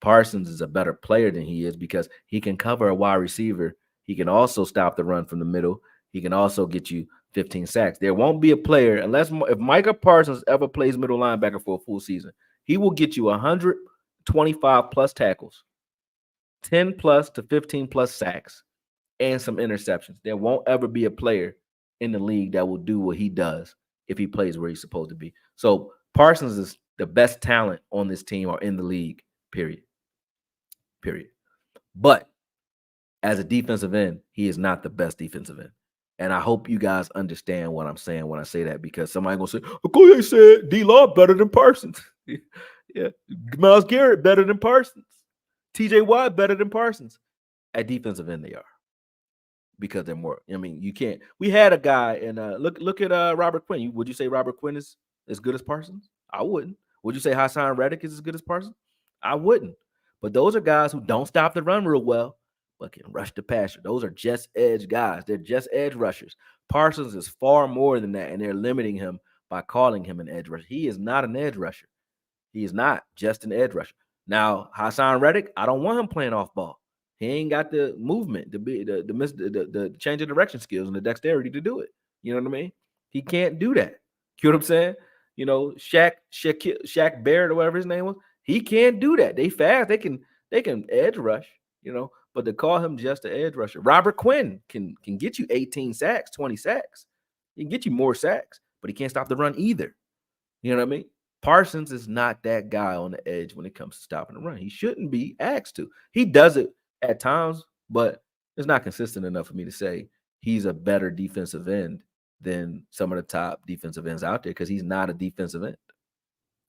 Parsons is a better player than he is because he can cover a wide receiver. He can also stop the run from the middle. He can also get you 15 sacks. There won't be a player unless if Micah Parsons ever plays middle linebacker for a full season, he will get you 125 plus tackles, 10 plus to 15 plus sacks, and some interceptions. There won't ever be a player in the league that will do what he does if he plays where he's supposed to be. So Parsons is the best talent on this team or in the league, period. Period. But as a defensive end, he is not the best defensive end. And I hope you guys understand what I'm saying when I say that, because somebody gonna say, "Okoye said D-Law better than Parsons." Yeah, Myles Garrett better than Parsons. TJ Watt better than Parsons. At defensive end, they are, because they're more. I mean, you can't. We had a guy, and look at Robert Quinn. Would you say Robert Quinn is as good as Parsons? I wouldn't. Would you say Hassan Reddick is as good as Parsons? I wouldn't. But those are guys who don't stop the run real well, but can rush the passer. Those are just edge guys. They're just edge rushers. Parsons is far more than that, and they're limiting him by calling him an edge rusher. He is not an edge rusher. He is not just an edge rusher. Now, Hassan Reddick, I don't want him playing off ball. He ain't got the movement, the change of direction skills and the dexterity to do it. You know what I mean? He can't do that. You know what I'm saying? You know, Shaq Barrett or whatever his name was. He can't do that. They fast. They can edge rush. You know, but to call him just an edge rusher, Robert Quinn can get you 18 sacks, 20 sacks. He can get you more sacks, but he can't stop the run either. You know what I mean? Parsons is not that guy on the edge when it comes to stopping the run. He shouldn't be asked to. He does it at times, but it's not consistent enough for me to say he's a better defensive end than some of the top defensive ends out there, because he's not a defensive end.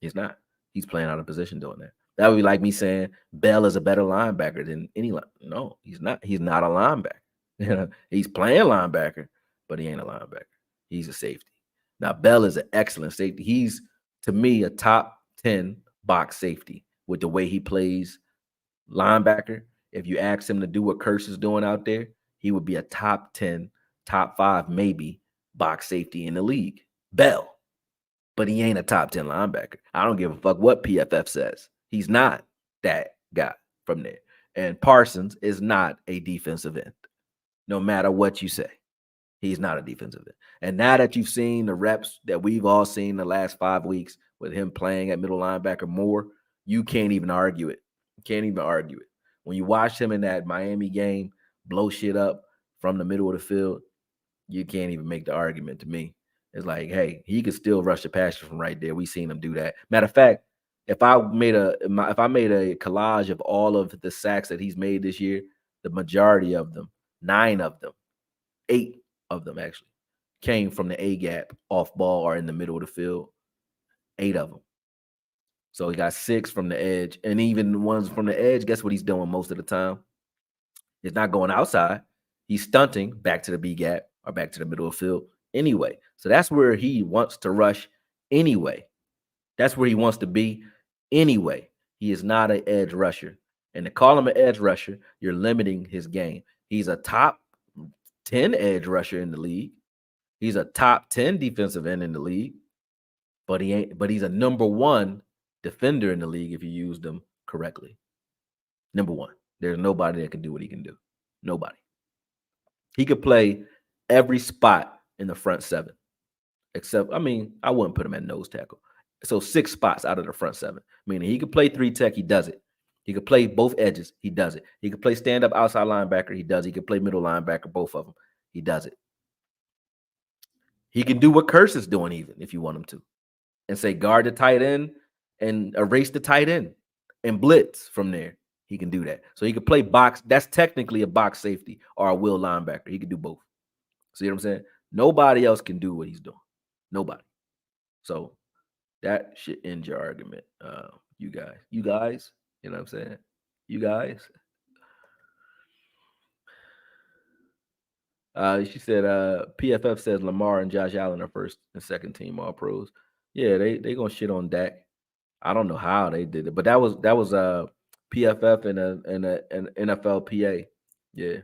He's not. He's playing out of position doing that. That would be like me saying Bell is a better linebacker than any line. No, he's not. He's not a linebacker. You know, he's playing linebacker, but he ain't a linebacker. He's a safety. Now, Bell is an excellent safety. He's, to me, a top 10 box safety with the way he plays linebacker. If you ask him to do what Curse is doing out there, he would be a top 10, top 5, maybe box safety in the league. Bell. But he ain't a top 10 linebacker. I don't give a fuck what PFF says. He's not that guy from there. And Parsons is not a defensive end, no matter what you say. He's not a defensive end. And now that you've seen the reps that we've all seen the last 5 weeks with him playing at middle linebacker more, you can't even argue it. You can't even argue it. When you watch him in that Miami game blow shit up from the middle of the field, you can't even make the argument to me. It's like, hey, he could still rush the passer from right there. We seen him do that. Matter of fact, if I made a collage of all of the sacks that he's made this year, the majority of them, 9 of them, 8 of them actually, came from the A gap, off ball, or in the middle of the field. 8 of them. So he got 6 from the edge, and even the ones from the edge, guess what he's doing most of the time? He's not going outside. He's stunting back to the B gap or back to the middle of the field anyway. So that's where he wants to rush anyway. That's where he wants to be anyway. He is not an edge rusher. And to call him an edge rusher, you're limiting his game. He's a top 10 edge rusher in the league. He's a top 10 defensive end in the league. But he's a number 1 defender in the league if you use them correctly. Number 1. There's nobody that can do what he can do. Nobody. He could play every spot in the front 7. Except, I mean, I wouldn't put him at nose tackle. So 6 spots out of the front 7. Meaning he could play 3 tech, he does it. He could play both edges, he does it. He could play stand-up outside linebacker, he does it. He could play middle linebacker, both of them. He does it. He can do what Curse is doing even, if you want him to. And say guard the tight end and erase the tight end and blitz from there. He can do that. So he could play box. That's technically a box safety or a will linebacker. He can do both. See what I'm saying? Nobody else can do what he's doing. Nobody. So that should end your argument. You guys, you know what I'm saying? You guys. She said PFF says Lamar and Josh Allen are first and second team all pros. Yeah, they gonna shit on Dak. I don't know how they did it, but that was PFF and an NFLPA. Yeah.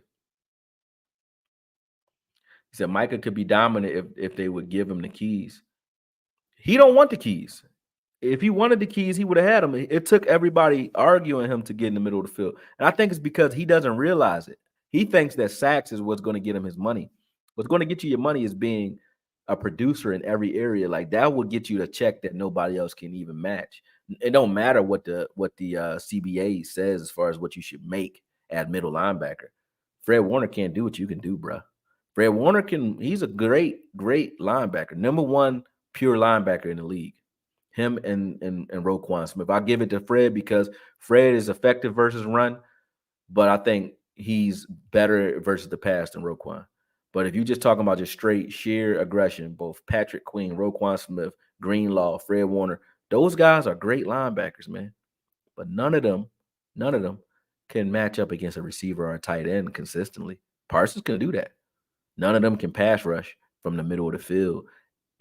He said Micah could be dominant if they would give him the keys. He don't want the keys. If he wanted the keys, he would have had them. It took everybody arguing him to get in the middle of the field. And I think it's because he doesn't realize it. He thinks that sacks is what's going to get him his money. What's going to get you your money is being a producer in every area. Like that will get you the check that nobody else can even match. It don't matter what the CBA says as far as what you should make at middle linebacker. Fred Warner can't do what you can do, bro. Fred Warner he's a great linebacker. Number 1 pure linebacker in the league. Him and Roquan Smith. I give it to Fred because Fred is effective versus run, but I think he's better versus the pass than Roquan. But if you're just talking about just straight sheer aggression, both Patrick Queen, Roquan Smith, Greenlaw, Fred Warner, those guys are great linebackers, man. But none of them can match up against a receiver or a tight end consistently. Parsons can do that. None of them can pass rush from the middle of the field.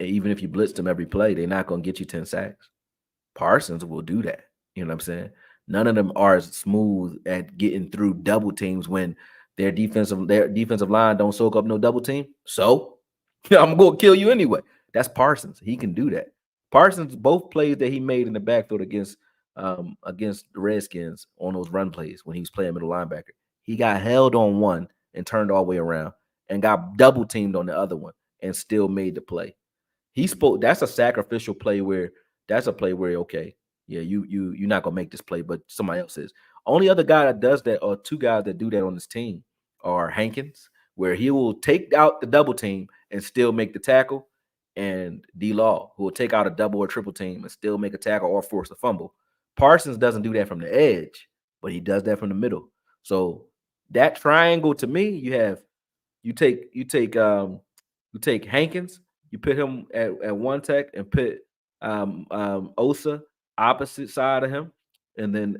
Even if you blitz them every play, they're not going to get you 10 sacks. Parsons will do that. You know what I'm saying? None of them are as smooth at getting through double teams when their defensive line don't soak up no double team. So I'm going to kill you anyway. That's Parsons. He can do that. Parsons, both plays that he made in the backfield against the Redskins on those run plays when he was playing middle linebacker, he got held on one and turned all the way around and got double teamed on the other one and still made the play. He spoke. That's a sacrificial play where that's a play where okay, yeah, you're not gonna make this play, but somebody else is. Only other guy that does that, or two guys that do that on this team, are Hankins, where he will take out the double team and still make the tackle, and D Law, who will take out a double or triple team and still make a tackle or force a fumble. Parsons doesn't do that from the edge, but he does that from the middle. So that triangle to me, you take you take you take Hankins, you put him at one tech and put Osa opposite side of him, and then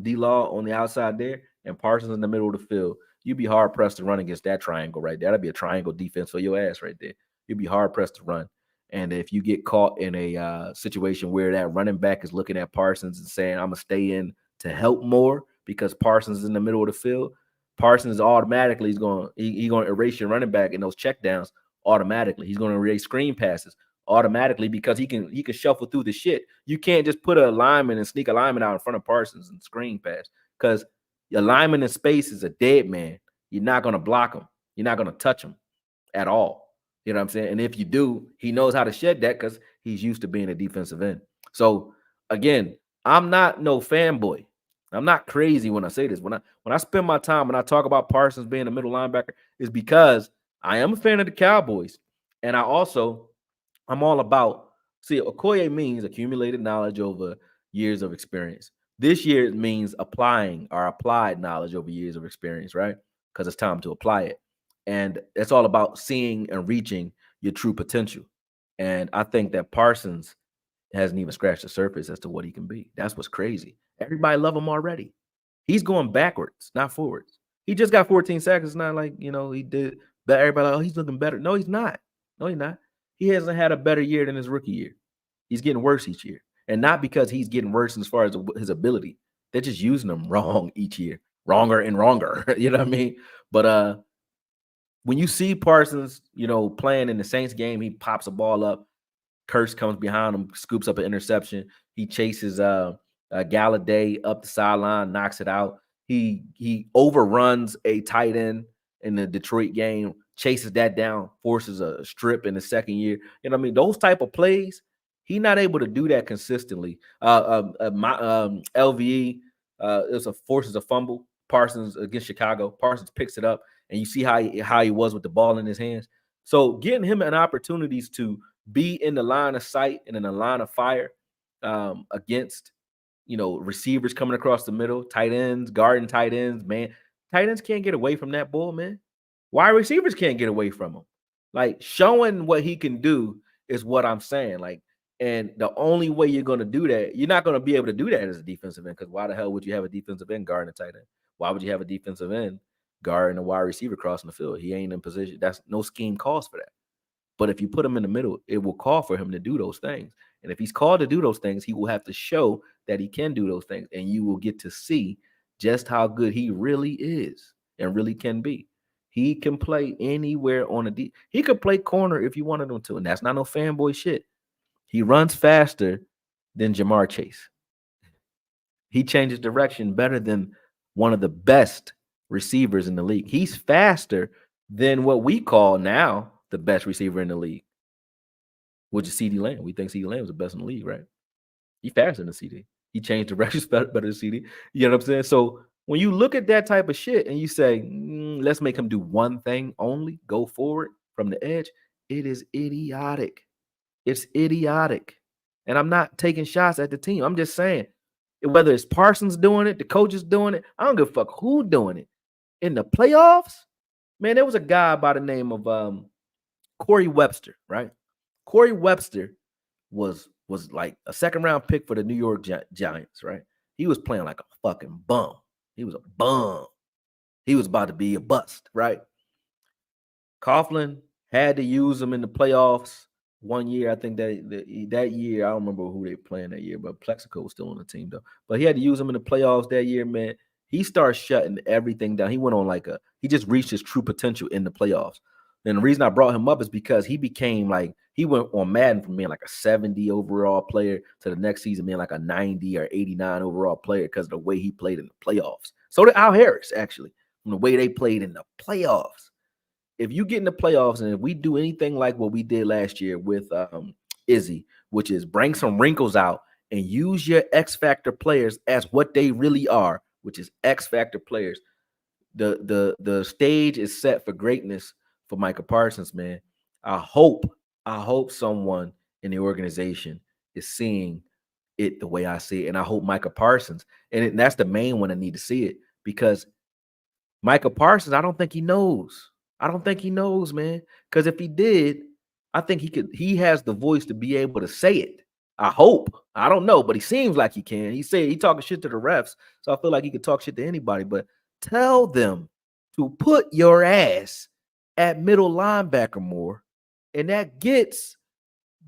D Law on the outside there, and Parsons in the middle of the field. You'd be hard pressed to run against that triangle right there. That'd be a triangle defense for your ass right there. You'd be hard pressed to run. And if you get caught in a situation where that running back is looking at Parsons and saying, "I'm gonna stay in to help more," because Parsons is in the middle of the field, Parsons automatically is going he going to erase your running back in those checkdowns automatically. He's going to erase screen passes automatically because he can shuffle through the shit. You can't just put a lineman and sneak a lineman out in front of Parsons and screen pass because your lineman in space is a dead man. You're not going to block him. You're not going to touch him at all. You know what I'm saying? And if you do, he knows how to shed that because he's used to being a defensive end. So again, I'm not no fanboy. I'm not crazy when I say this. When I spend my time when I talk about Parsons being a middle linebacker, is because I am a fan of the Cowboys, and I'm all about. See, Okoye means accumulated knowledge over years of experience. This year it means applying or applied knowledge over years of experience, right? Because it's time to apply it, and it's all about seeing and reaching your true potential. And I think that Parsons hasn't even scratched the surface as to what he can be. That's what's crazy. Everybody love him already. He's going backwards, not forwards. He just got 14 sacks. It's not like, he did, but everybody like, oh, he's looking better. No, he's not. No, he's not. He hasn't had a better year than his rookie year. He's getting worse each year. And not because he's getting worse as far as his ability. They're just using him wrong each year. Wronger and wronger. You know what I mean? But when you see Parsons, playing in the Saints game, he pops a ball up. Kurtz comes behind him, scoops up an interception. He chases Galladay up the sideline, knocks it out. He overruns a tight end in the Detroit game, chases that down, forces a strip in the second year. You know what I mean? Those type of plays, he's not able to do that consistently. LVE forces a fumble. Parsons against Chicago. Parsons picks it up, and you see how he was with the ball in his hands. So getting him an opportunities to be in the line of sight and in the line of fire against receivers coming across the middle, tight ends, guarding tight ends, man. Tight ends can't get away from that bull, man. Wide receivers can't get away from him. Like, showing what he can do is what I'm saying. Like, and the only way you're going to do that, you're not going to be able to do that as a defensive end, because why the hell would you have a defensive end guarding a tight end? Why would you have a defensive end guarding a wide receiver crossing the field? He ain't in position. That's no scheme calls for that. But if you put him in the middle, it will call for him to do those things. And if he's called to do those things, he will have to show that he can do those things. And you will get to see just how good he really is and really can be. He can play anywhere on a deep. He could play corner if you wanted him to. And that's not no fanboy shit. He runs faster than Jamar Chase. He changes direction better than one of the best receivers in the league. He's faster than what we call now the best receiver in the league, which is CD Lamb. We think CD Lamb is the best in the league, right? He faster than CD. He changed directions better than CD. You know what I'm saying? So when you look at that type of shit and you say, let's make him do one thing only, go forward from the edge, it is idiotic. It's idiotic. And I'm not taking shots at the team. I'm just saying, whether it's Parsons doing it, the coaches doing it, I don't give a fuck who doing it. In the playoffs, man, there was a guy by the name of Corey Webster, right? Corey Webster was like a second round pick for the New York Giants, right? He was playing like a fucking bum. He was a bum. He was about to be a bust, right? Coughlin had to use him in the playoffs one year. I think that year, I don't remember who they playing that year, but Plexico was still on the team though. But he had to use him in the playoffs that year, man. He started shutting everything down. He went on he just reached his true potential in the playoffs. And the reason I brought him up is because he became like, he went on Madden from being like a 70 overall player to the next season being like a 90 or 89 overall player because of the way he played in the playoffs. So did Al Harris, actually, from the way they played in the playoffs. If you get in the playoffs and if we do anything like what we did last year with Izzy, which is bring some wrinkles out and use your X Factor players as what they really are, which is X Factor players, the stage is set for greatness for Micah Parsons, man. I hope someone in the organization is seeing it the way I see it, and I hope Micah Parsons, and that's the main one I need to see it because Micah Parsons, I don't think he knows. I don't think he knows, man. Because if he did, I think he has the voice to be able to say it. I hope. I don't know, but he seems like he can. He talking shit to the refs, so I feel like he could talk shit to anybody. But tell them to put your ass at middle linebacker more, and that gets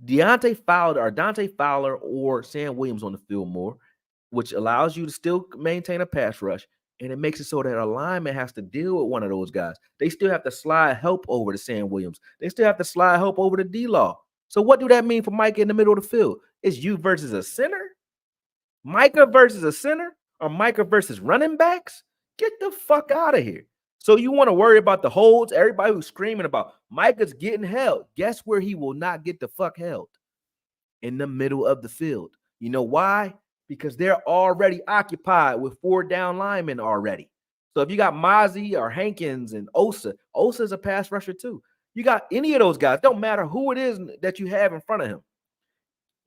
Dante Fowler or Sam Williams on the field more, which allows you to still maintain a pass rush. And it makes it so that a lineman has to deal with one of those guys. They still have to slide help over to Sam Williams. They still have to slide help over to D-Law. So what do that mean for Micah in the middle of the field? It's you versus a center? Micah versus a center? Or Micah versus running backs? Get the fuck out of here. So you want to worry about the holds? Everybody who's screaming about Micah's getting held. Guess where he will not get the fuck held? In the middle of the field. You know why? Because they're already occupied with 4 down linemen already. So if you got Mozzie or Hankins and Osa's a pass rusher too. You got any of those guys, don't matter who it is that you have in front of him.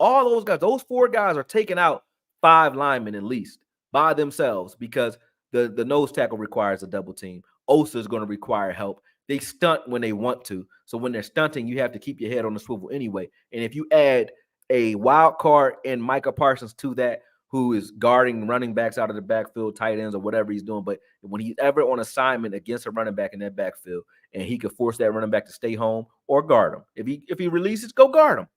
All those guys, those 4 guys are taking out 5 linemen at least by themselves because the nose tackle requires a double team. Osa is going to require help. They stunt when they want to. So when they're stunting, you have to keep your head on the swivel anyway. And if you add a wild card and Micah Parsons to that, who is guarding running backs out of the backfield, tight ends, or whatever he's doing. But when he's ever on assignment against a running back in that backfield, and he could force that running back to stay home or guard him. If he releases, go guard him.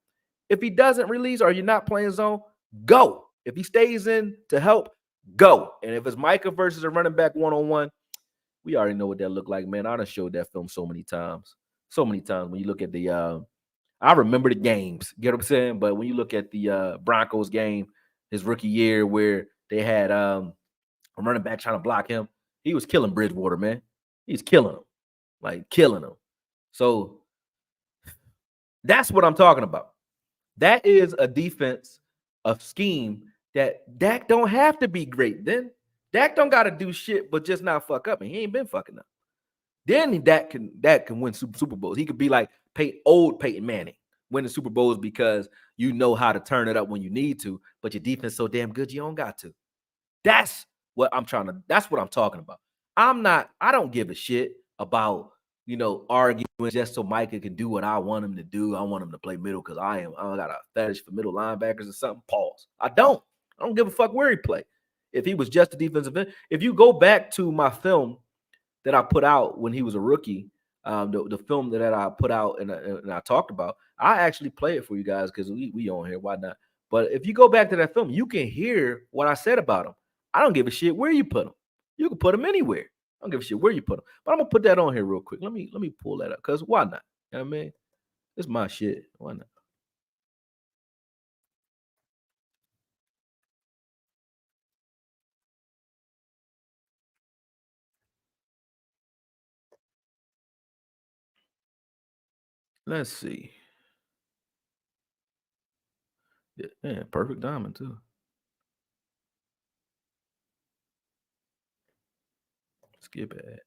If he doesn't release or you're not playing zone, go. If he stays in to help, go. And if it's Micah versus a running back one-on-one, we already know what that looked like, man. I done showed that film so many times. So many times when you look at I remember the games, get what I'm saying? But when you look at the Broncos game, his rookie year, where they had a running back trying to block him, he was killing Bridgewater, man. He's killing him, like killing him. So that's what I'm talking about. That is a defense, a scheme that Dak don't have to be great. Then Dak don't got to do shit, but just not fuck up, and he ain't been fucking up. Then Dak can win Super Bowls. He could be like old Peyton Manning, winning Super Bowls because you know how to turn it up when you need to, but your defense so damn good you don't got to. That's what I'm trying to. That's what I'm talking about. I don't give a shit about arguing just so Micah can do what I want him to do. I want him to play middle because I got a fetish for middle linebackers or something. Pause. I don't give a fuck where he play. If he was just a defensive end, if you go back to my film that I put out when he was a rookie, the film that I put out and I talked about, I actually play it for you guys because we on here. Why not? But if you go back to that film, you can hear what I said about him. I don't give a shit where you put him. You can put him anywhere. I don't give a shit where you put him. But I'm gonna put that on here real quick. Let me pull that up because why not? You know what I mean, it's my shit. Why not? Let's see. Yeah, perfect diamond too. Skip it.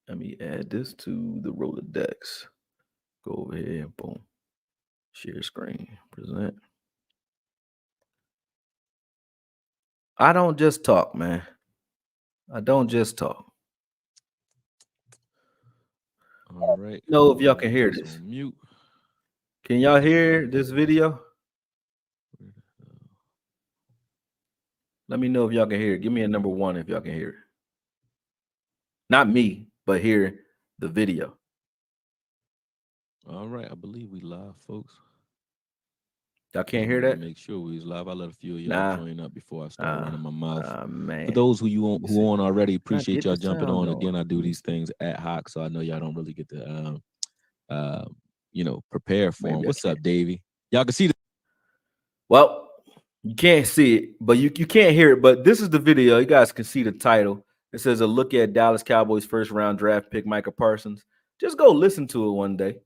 Let me add this to the Rolodex. Go over here and boom. Share screen. Present. I don't just talk, man. I don't just talk. All right. Know if y'all can hear This this. on mute. Can y'all hear this video? Let me know if y'all can hear it. Give me a number 1 if y'all can hear it. Not me, but hear the video. All right. I believe we live, folks. Y'all can't hear that? Make sure we was live. I let a few of y'all join up before I start running my mouth. Man. For those who on already, appreciate get y'all the jumping sound on. going. Again, I do these things ad hoc, so I know y'all don't really get to prepare for them. What's up, Davey? Y'all can see the Well, you can't see it, but you can't hear it. But this is the video. You guys can see the title. It says a look at Dallas Cowboys first round draft pick Micah Parsons. Just go listen to it one day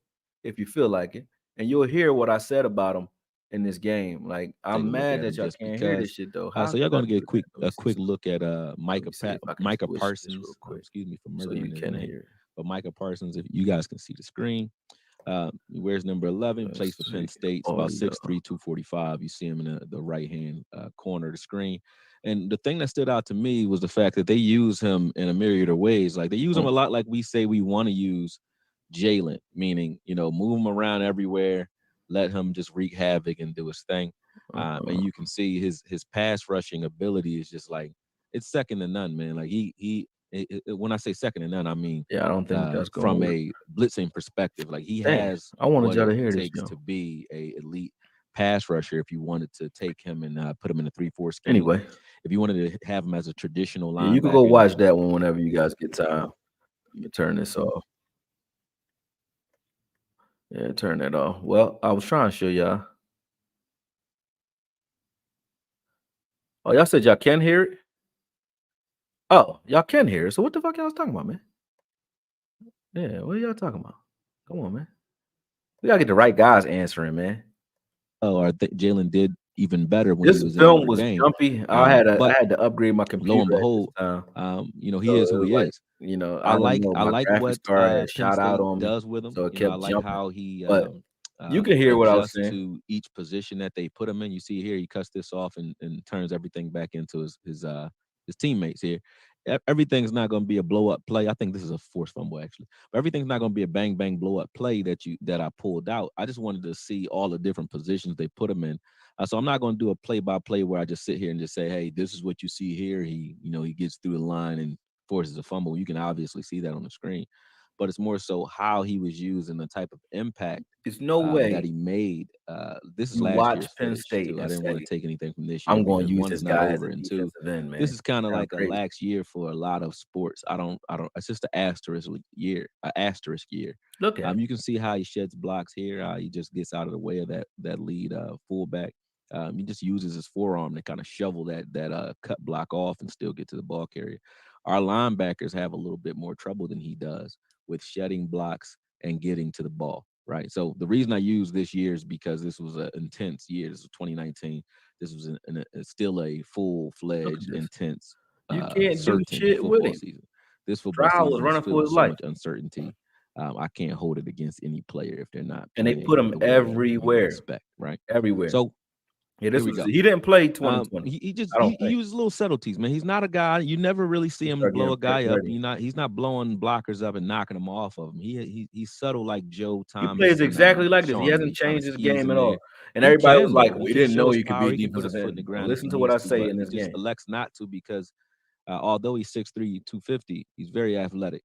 if you feel like it, and you'll hear what I said about him in this game. Like, I'm mad that y'all can't hear this shit though. So y'all gonna get a quick look at Micah Micah Parsons. Excuse me for murdering so you can hear it. But Micah Parsons, if you guys can see the screen, he wears number 11, plays for Penn State. It's about 6'3", 245. You see him in the right hand corner of the screen. And the thing that stood out to me was the fact that they use him in a myriad of ways. Like, they use him a lot like we say we want to use Jalen, meaning, move him around everywhere, let him just wreak havoc and do his thing. And you can see his pass rushing ability is just like, it's second to none, man. Like, when I say second to none, I mean, I don't think that's from a blitzing perspective. Like, he has I wanted what y'all to it hear this, takes to be a elite pass rusher. If you wanted to take him and put him in a 3-4 scheme, Anyway, if you wanted to have him as a traditional linebacker, you can go watch that one whenever you guys get time. Let me turn this off. Yeah, turn that off. Well, I was trying to show y'all. Oh, y'all said y'all can hear it? Oh, y'all can hear it. So what the fuck y'all was talking about, man? Yeah, what are y'all talking about? Come on, man. We gotta get the right guys answering, man. Oh, I think Jalen did even better when This he was in film Notre was Dame. jumpy. I had to upgrade my computer. Lo and behold, he is who he is. I like what Penn State does with him. So it I kept like jumping. how he you can hear what I was adjusts saying. to each position that they put him in. You see here, he cuts this off and turns everything back into his teammates here. Everything's not going to be a blow up play. I think this is a forced fumble actually, but everything's not going to be a bang bang blow up play that I pulled out. I just wanted to see all the different positions they put him in. So I'm not going to do a play by play where I just sit here and just say, hey, this is what you see here. He gets through the line and forces a fumble. You can obviously see that on the screen, but it's more so how he was used and the type of impact There's no way that he made. This is you last watch year's Penn footage State too. I and didn't want say, to take anything from this year I'm going because to use one, this it's not guy as over, a and two, defensive end, man. this is kind of like crazy. a lax year for a lot of sports. I don't. It's just an asterisk year. Look at You can see how he sheds blocks here. He just gets out of the way of that lead fullback. He just uses his forearm to kind of shovel that cut block off and still get to the ball carrier. Our linebackers have a little bit more trouble than he does with shedding blocks and getting to the ball, right? So the reason I use this year is because this was an intense year. This was 2019. This was still a full-fledged, intense, you can't certain do shit football with him. season. This football Trial was season is running for filled his with so life. much uncertainty. I can't hold it against any player if they're not And they playing put him the way you would everywhere. expect, right? Everywhere. So yeah, here we go. He didn't play 2020. He uses little subtleties, man. He's not a guy. You never really see him blow a guy up. He's not blowing blockers up and knocking them off of him. He's subtle like Joe Thomas. He plays exactly like this. He hasn't changed his game at all. And everybody was like, we didn't know he could be defensive end. Listen to what I say in this game. He just elects not to because although he's 6'3", 250, he's very athletic.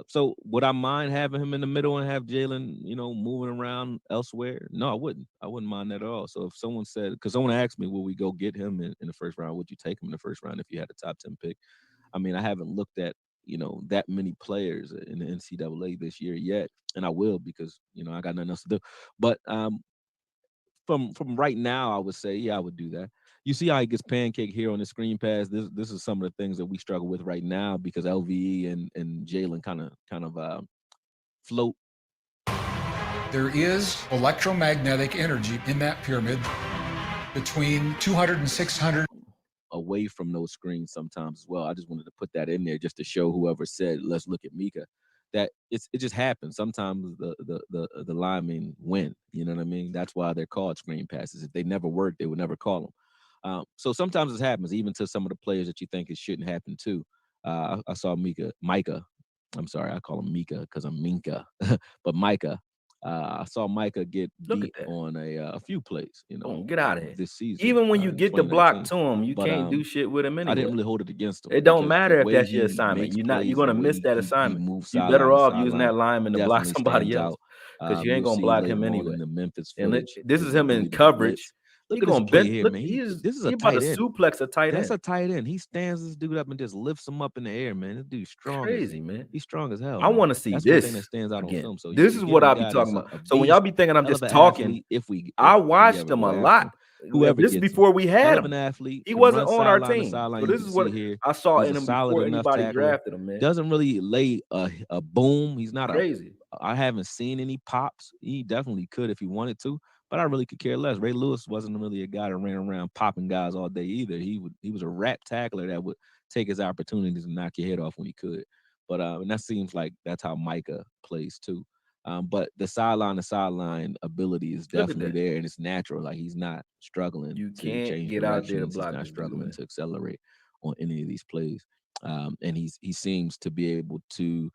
So would I mind having him in the middle and have Jalen, moving around elsewhere? No, I wouldn't. I wouldn't mind that at all. So if someone said, because someone asked me, will we go get him in the first round? Would you take him in the first round if you had a top 10 pick? I mean, I haven't looked at, that many players in the NCAA this year yet, and I will because, I got nothing else to do. But from right now, I would say, yeah, I would do that. You see how he gets pancake here on the screen pass. This is some of the things that we struggle with right now because LVE and Jalen kind of float. There is electromagnetic energy in that pyramid between 200 and 600 away from those screens sometimes as well. I just wanted to put that in there just to show whoever said, let's look at Mika, that it just happens. Sometimes the linemen win. You know what I mean? That's why they're called screen passes. If they never worked, they would never call them. So sometimes it happens, even to some of the players that you think it shouldn't happen to. I saw Micah. I'm sorry, I call him Mika because I'm Minka, but Micah. I saw Micah get Look at beat that. on a few plays, Boom, get out of here. this season. Even when you In get the block 2019. to him, you But can't do shit with him I didn't anyway. really hold it against him It don't because the matter if way that's your he assignment. makes You're plays gonna and the way miss that he assignment. moves You sideline better to off using sideline that lineman to block definitely somebody stands else out. because you ain't You'll gonna see block him later on anyway. in the Memphis And footage, this is I him in believe it's coverage. blitz. Look He at this gonna play bend. here, Look, man. this is a he about to tight end. suplex a tight That's end. a tight end. He stands this dude up and just lifts him up in the air, man. This dude's strong Crazy, man. he's strong as hell, I man. want to see That's one thing that this stands out on again. film. So This you're is what getting a I'll be guy that's talking about. a So when y'all beast, be thinking I'm hell of just an talking, athlete. If I we watched ever him go a after lot. him, whoever This is gets him, before we hell had of an him. athlete, He can wasn't run on our sideline to team. So sideline. You this can is see what here. I saw He's in a him solid before enough anybody tackler. drafted him, man. Doesn't really lay a boom. He's not Crazy. I haven't seen any pops. He definitely could if he wanted to, but I really could care less. Ray Lewis wasn't really a guy that ran around popping guys all day either. He was a rap tackler that would take his opportunities and knock your head off when he could. But and that seems like that's how Micah plays too. But the sideline to sideline ability is Look at definitely that. there, and it's natural. Like he's not struggling You to can't change get out there to directions. He's block not this dude, struggling man. to accelerate on any of these plays. And he seems to be able to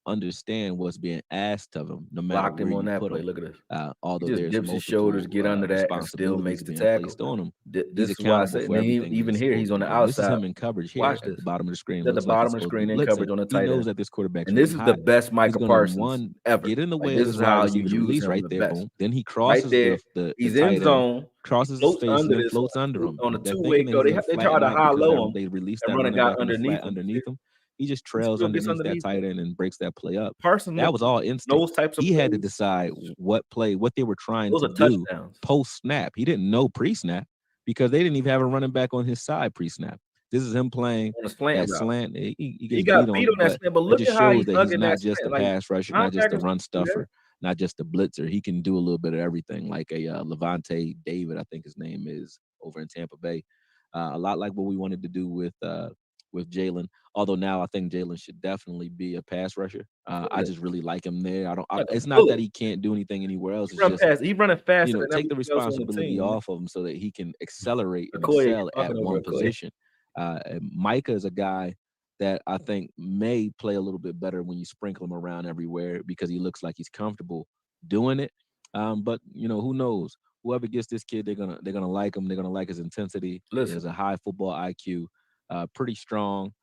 understand what's being asked of him, no matter Blocked him where on you that put play. him. Look at this. He Although just there's dips his shoulders, multiple get under that, and still responsibilities makes the being tackle. placed on him, This he's is why I accountable say. for And everything that even he's here, supposed he's to on be the doing. This is outside. him in coverage here Watch at this. the bottom of the screen. He's at the Looks like he's bottom of the supposed to screen be in blitzing. coverage on the He tight knows end. that this quarterback's And this really is the hot. best He's Micah going to Parsons ever. get in the Like way of this this is wide how you receiver's use release him right the there, best. boom. Then he Right crosses there, the he's in tight end, zone. He crosses his floats face, under and then this. floats under him. On a They're two-way thinking that go. he's going to They try flatten to out high because low him they released and that run a running guy back on the underneath flat him. underneath him. He just He trails still gets underneath that underneath him. tight end and breaks that play up. Parsons That was all instinct. those types of He had to plays. decide what they were trying Those to are do touchdowns. post snap. He didn't know pre snap because they didn't even have a running back on his side pre snap. This is him playing On a slant that route. slant. He He gets got beat beat on on it, that but slant, but it look just at how shows he's that he's hugging not that just a slant. Like pass rusher, not just a linebackers run do that. stuffer, not just a blitzer. He can do a little bit of everything, like a Levante David, I think his name is, over in Tampa Bay. A lot like what we wanted to do with Jalen. Although now I think Jalen should definitely be a pass rusher. I just really like him there. Like a It's not that bullet. he can't do anything anywhere else. He It's run just, past. He running faster than take the everybody else on the responsibility team. off of him so that he can accelerate and AKOYE, you're excel at talking over one AKOYE. position. And Micah is a guy that I think may play a little bit better when you sprinkle him around everywhere because he looks like he's comfortable doing it. But who knows? Whoever gets this kid, they're gonna like him. They're gonna like his intensity. He has Listen, a high football IQ, pretty strong,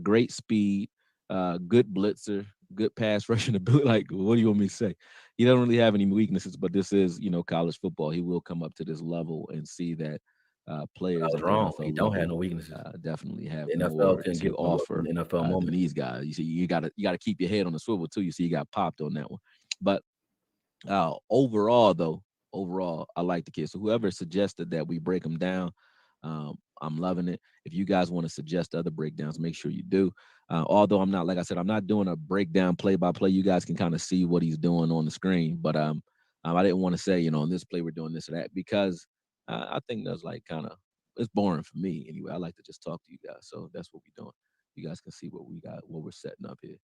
great speed, good blitzer, good pass rushing ability. Like, what do you want me to say? He doesn't really have any weaknesses, but this is, college football. He will come up to this level and see that I players was at the wrong. He NFL don't have level no weaknesses. definitely have The NFL more couldn't to give him offer an NFL than moment. these guys. You see, you gotta keep your head on the swivel too. You see, you got popped on that one. But overall, I like the kid. So whoever suggested that we break them down, I'm loving it. If you guys want to suggest other breakdowns, make sure you do. Although I'm not, like I said, I'm not doing a breakdown play by play. You guys can kind of see what he's doing on the screen. But I didn't want to say, on this play we're doing this or that because I think that's like it's boring for me anyway. I like to just talk to you guys. So that's what we're doing. You guys can see what we got, what we're setting up here.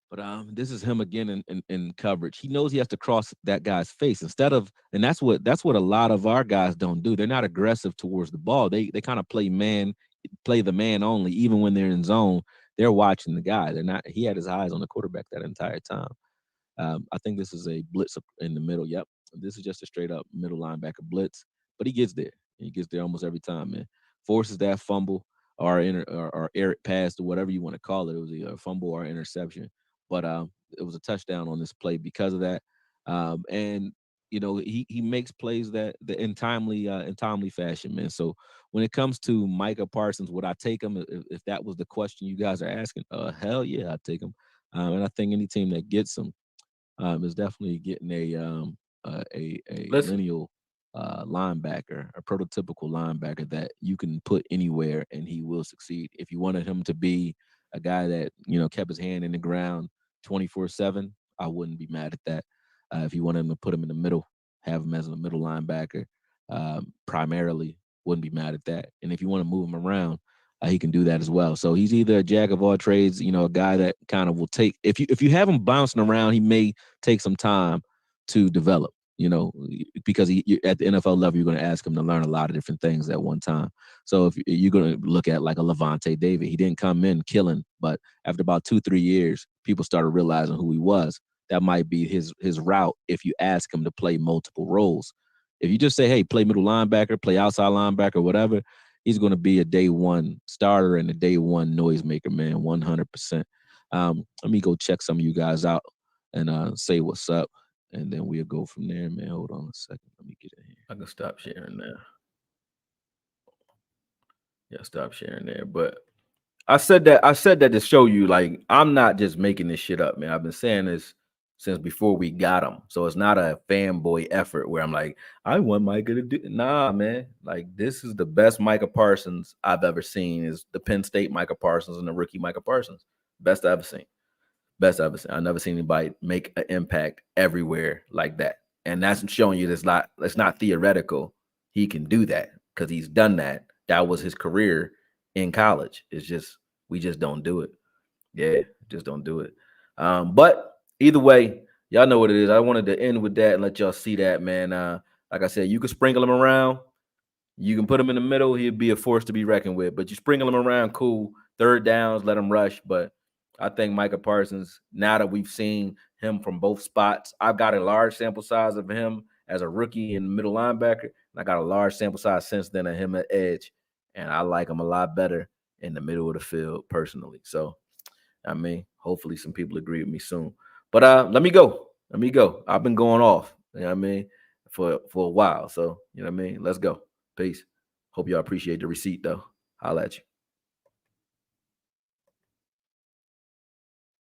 But this is him again in coverage. He knows he has to cross that guy's face instead of, and that's what a lot of our guys don't do. They're not aggressive towards the ball. They kind of play the man only. Even when they're in zone, they're watching the guy. They're not. He had his eyes on the quarterback that entire time. I think this is a blitz in the middle. Yep, this is just a straight up middle linebacker blitz. But he gets there. He gets there almost every time, man. Forces that fumble or Eric pass or whatever you want to call it. It was a fumble or interception. But it was a touchdown on this play because of that. And he makes plays that in timely fashion, man. So when it comes to Micah Parsons, would I take him if that was the question you guys are asking? Hell yeah, I'd take him. And I think any team that gets him is definitely getting a lineal linebacker, a prototypical linebacker that you can put anywhere and he will succeed. If you wanted him to be a guy that kept his hand in the ground 24/7, I wouldn't be mad at that. If you wanted him to put him in the middle, have him as a middle linebacker, primarily, wouldn't be mad at that. And if you want to move him around, he can do that as well. So he's either a jack of all trades, you know, a guy that kind of will take, if you have him bouncing around, he may take some time to develop, you know, because you at the NFL level, you're going to ask him to learn a lot of different things at one time. So if you're going to look at like a Levante David, he didn't come in killing, but after about 2-3 years, people started realizing who he was. That might be his route if you ask him to play multiple roles. If you just say, hey, play middle linebacker, play outside linebacker, whatever, he's going to be a day one starter and a day one noisemaker, man, 100%. Let me go check some of you guys out and say what's up, and then we'll go from there, man. Hold on a second. Let me get in here. I can stop sharing there. Yeah, stop sharing there. But I said that to show you, like, I'm not just making this shit up, man. I've been saying this since before we got him. So it's not a fanboy effort where I'm like, I want Micah to do. Nah, man. Like, this is the best Micah Parsons I've ever seen. Is the Penn State Micah Parsons and the rookie Micah Parsons. Best I've ever seen. Best I've ever seen. I've never seen anybody make an impact everywhere like that. And that's showing you it's not theoretical. He can do that because he's done that. That was his career in college. It's just we just don't do it. Yeah, just don't do it. But either way, y'all know what it is. I wanted to end with that and let y'all see that, man. Like I said, you can sprinkle him around. You can put him in the middle. He'd be a force to be reckoned with. But you sprinkle him around, cool. Third downs, let him rush. But I think Micah Parsons, now that we've seen him from both spots, I've got a large sample size of him as a rookie and middle linebacker. And I got a large sample size since then of him at edge. And I like him a lot better in the middle of the field personally. So, I mean, hopefully some people agree with me soon. But let me go. I've been going off, you know what I mean, for a while. So, you know what I mean? Let's go. Peace. Hope y'all appreciate the receipt, though. Holla at you.